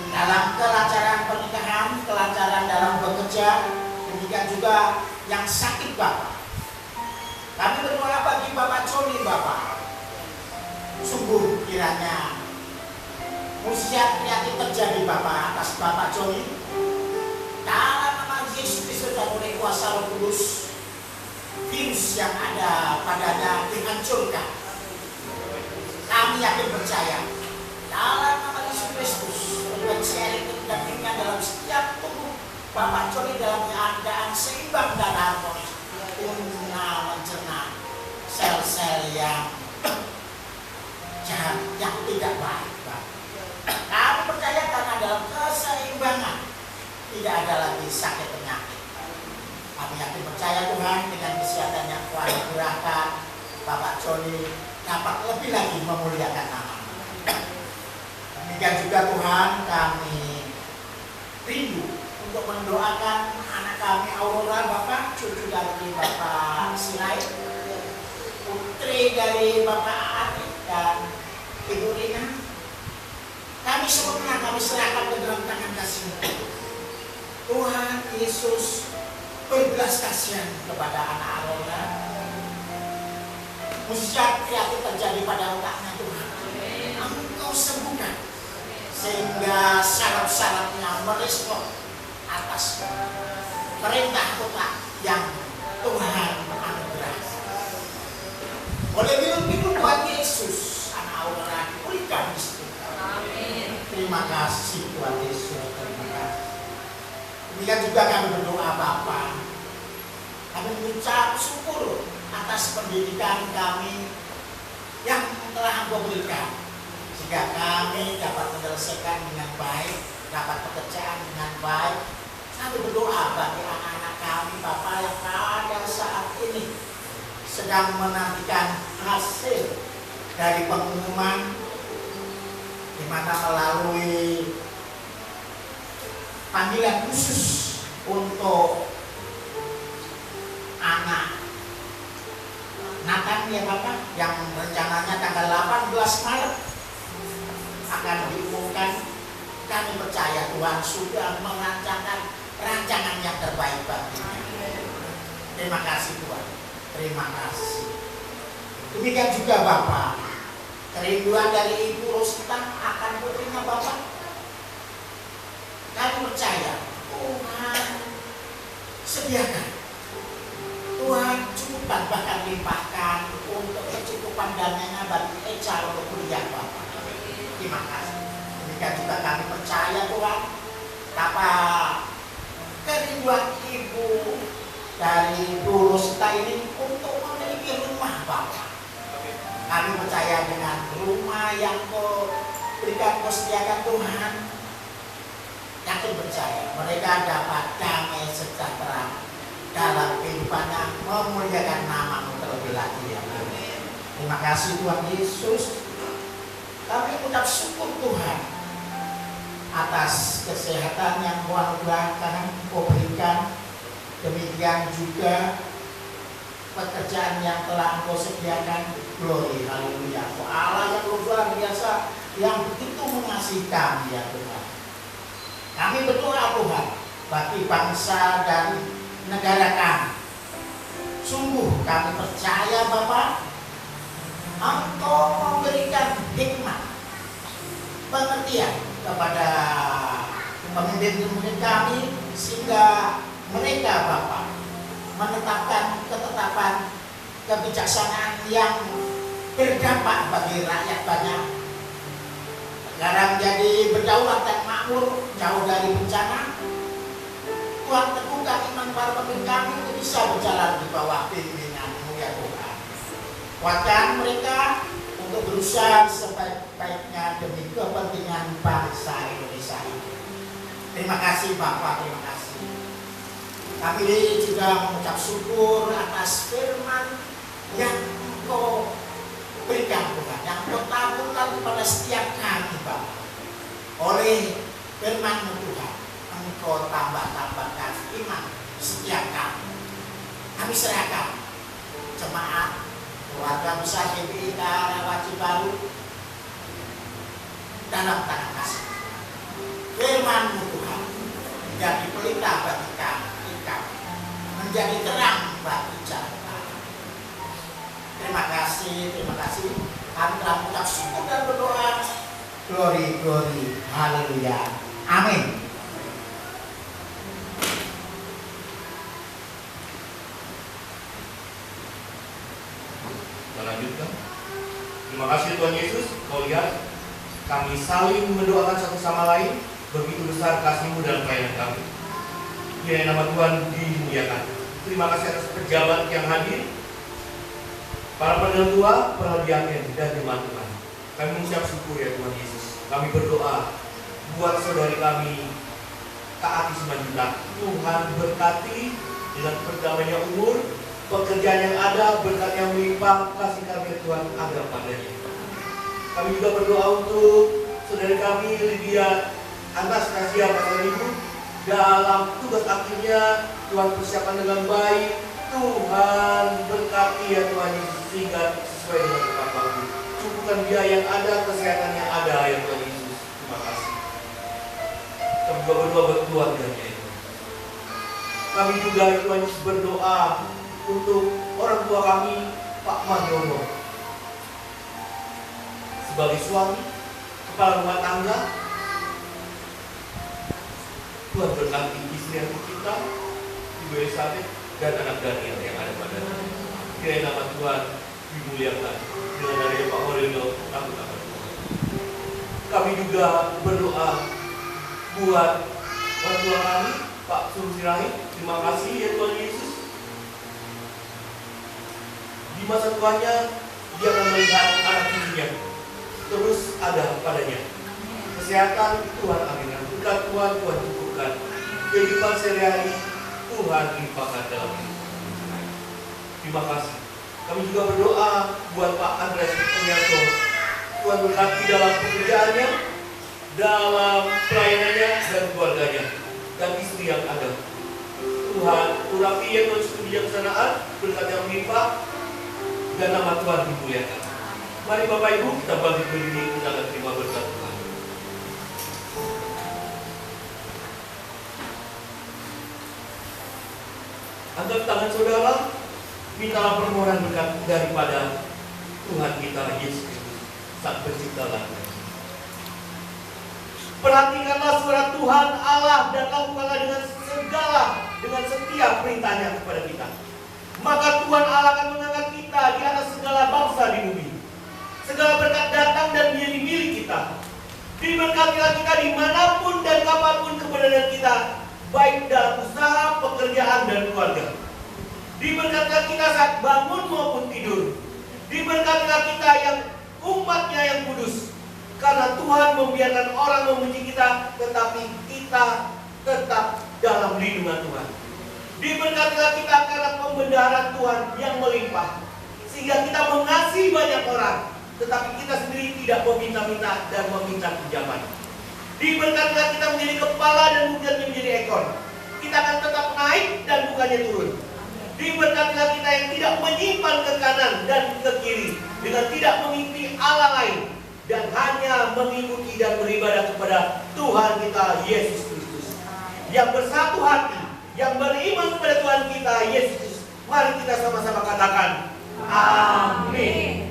[SPEAKER 6] dalam kelancaran pernikahan, kelancaran dalam bekerja, demikian juga yang sakit Bapa. Kami berdoa bagi Bapak Joni Bapa. Sungguh kiranya mujizat kreatif terjadi Bapak atas Bapak Joni. Dalam nama Yesus Kristus dan oleh kuasa Roh Kudus, virus yang ada padanya dihancurkan. Kami yakin percaya dalam nama Yesus Kristus, pencairan dan ringan dalam setiap tubuh Bapak Joni dalam keadaan seimbang dan harmonis, guna mencerna sel-sel yang jahat, yang tidak baik. Kami percaya karena dalam keseimbangan tidak ada lagi sakit penyakit. Kami yakin percaya Tuhan dengan kesehatan yang kuat anugerahkan, Bapak Joni dapat lebih lagi memuliakan nama-Mu. Demikian juga Tuhan, kami rindu untuk mendoakan anak kami Aurora Bapak, cucu dari Bapak Sirai, putri dari Bapak Atik dan Ibu Rina. Kami semuanya kami serahkan ke dalam tangan kasih-Mu. Tuhan Yesus, berbelas kasihan kepada anak Aurora. Mujizat kreatif terjadi pada otaknya Tuhan. Engkau sembuhkan sehingga saraf-sarafnya merespon atas perintah otak yang Tuhan anugerahkan. Oleh biru-biru Tuhan Yesus, anak Aurora diberikan di situ. Terima kasih Tuhan Yesus, terima kasih. Demikian juga kami berdoa Bapa. Kami mengucap syukur atas pendidikan kami yang telah Engkau berikan, sehingga kami dapat menyelesaikan dengan baik, dapat pekerjaan dengan baik. Kami berdoa bagi anak-anak kami Bapak yang pada saat ini sedang menantikan hasil dari pengumuman, di mana melalui panggilan khusus untuk anak Nathan ya Bapak, yang rencananya tanggal 18 Maret akan diumumkan. Kami percaya Tuhan sudah merancangkan rancangan yang terbaik baginya. Terima kasih Tuhan, terima kasih. Demikian juga Bapak, kerinduan dari Ibu Rosita akan putrinya Bapak. Kami percaya Tuhan sediakan, Tuhan cukupkan, bahkan limpahkan untuk kecukupan dananya bagi Eca untuk kuliah Bapak. Terima kasih. Demikian juga kami percaya Tuhan, apa kerinduan Ibu dari Ibu Rosita ini untuk memiliki rumah Bapak. Kami percaya dengan rumah yang Kau berikan, Kau sediakan Tuhan, yakin percaya mereka dapat damai sejahtera dalam kehidupannya, memuliakan nama-Mu terlebih lagi ya Tuhan. Terima kasih Tuhan Yesus. Kami ucap syukur Tuhan atas kesehatan yang Kau anugerahkan, Kau berikan. Demikian juga pekerjaan yang telah Engkau sediakan. Glory, haleluya. Kau Allah yang luar biasa, yang begitu mengasihi kami ya Tuhan. Kami berdoa Tuhan bagi bangsa dan negara kami. Sungguh kami percaya Bapa, Engkau memberikan hikmat, pengertian kepada pemimpin-pemimpin kami, sehingga mereka Bapa menetapkan ketetapan kebijaksanaan yang berdampak bagi rakyat banyak. Negara menjadi berdaulat dan makmur, jauh dari bencana. Tuhan teguhkan iman para pemimpin kami untuk bisa berjalan di bawah pimpinan-Mu ya Tuhan. Kuatkan mereka untuk berusaha sebaik-baiknya demi kepentingan bangsa Indonesia ini. Terima kasih Bapak, terima kasih. Kami juga mengucap syukur atas firman yang Engkau berikan Tuhan, yang Engkau taburkan kepada setiap kami Bapak. Oleh firman-Mu Tuhan, Engkau tambah-tambahkan iman setiap kami. Kami serahkan jemaat, keluarga besar GPI Karawaci Baru dalam tangan kasih. Firman-Mu Tuhan menjadi pelita bagi kami, menjadi terang bagi jalan kami. Terima kasih, terima kasih. Kami telah mengucap syukur dan berdoa. Glory, glory, haleluya, amin.
[SPEAKER 2] Kita lanjutkan. Terima kasih Tuhan Yesus. Kau lihat, kami saling mendoakan satu sama lain. Begitu besar kasih-Mu dalam pelayanan kami. Kiranya nama Tuhan dimuliakan. Terima kasih atas pejabat yang hadir, para penentua, para diaken, dan jemaat Tuhan. Kami mengucap syukur ya Tuhan Yesus. Kami berdoa buat saudari kami Kak Ati Simanjuntak. Tuhan berkati dengan berdamainya umur, pekerjaan yang ada, berkat yang melimpah, kasih kami Tuhan ada padanya. Kami juga berdoa untuk saudari kami Lydia Anastasia Pasal Ibu dalam tugas akhirnya. Tuhan persiapan dengan baik. Tuhan berkati ya Tuhan Yesus, sehingga sesuai dengan kekal-Mu. Cukupkan dia yang ada, kesehatan yang ada ya Tuhan Yesus. Terima kasih. Kami juga berdoa buat keluarganya itu. Kami juga ya Tuhan Yesus berdoa untuk orang tua kami, Pak Mariono, sebagai suami, kepala rumah tangga. Tuhan berkati istri yang kita, Ibu Elizabeth, dan anak Daniel yang ada padanya. Kiranya nama Tuhan dimuliakan dengan adanya Pak Mariono, aku akan Tuhan. Kami juga berdoa buat orang tua kami, Pak Sursirahi. Terima kasih ya Tuhan Yesus. Di masa tuanya, dia akan melihat anak cucunya terus ada padanya. Kesehatan Tuhan aminkan, berkat Tuhan cukupkan. Kehidupan sehari-hari Tuhan limpahkan dalam hidup. Terima kasih. Kami juga berdoa buat Pak Andres Penyato. Tuhan berkati dalam pekerjaannya, dalam pelayanannya dan keluarganya, dan istri yang ada. Tuhan urapi ya Tuhan kebijaksanaan, berkat yang melimpah, dan nama Tuhan dimuliakan. Mari Bapak Ibu kita bangkit berdiri, kita akan terima berkat Tuhan. Angkat tangan saudara, mintalah permohonan berkat daripada Tuhan kita Yesus Kristus, Sang Pencipta langit. Perhatikanlah suara Tuhan Allah dan lakukanlah dengan setiap perintahnya kepada kita. Maka Tuhan Allah akan mengangkat kita di atas segala bangsa di bumi. Segala berkat datang dan menjadi milik kita. Diberkatilah kita dimanapun dan kapanpun keberadaan kita, baik dalam usaha, pekerjaan, dan keluarga. Diberkatilah kita saat bangun maupun tidur. Diberkatilah kita yang umatnya yang kudus. Karena Tuhan membiarkan orang memuji kita, tetapi kita tetap dalam lindungan Tuhan. Diberkatilah kita karena pembendaharaan Tuhan yang melimpah, sehingga kita mengasihi banyak orang, tetapi kita sendiri tidak meminta-minta dan meminta pinjaman. Diberkatilah kita menjadi kepala dan bukan menjadi ekor. Kita akan tetap naik dan bukannya turun. Diberkatilah kita yang tidak menyimpan ke kanan dan ke kiri, dengan tidak mengikuti Allah lain, dan hanya mengikuti dan beribadah kepada Tuhan kita Yesus Kristus. Yang bersatu hati, yang beriman kepada Tuhan kita Yesus Kristus. Mari kita sama-sama katakan amin.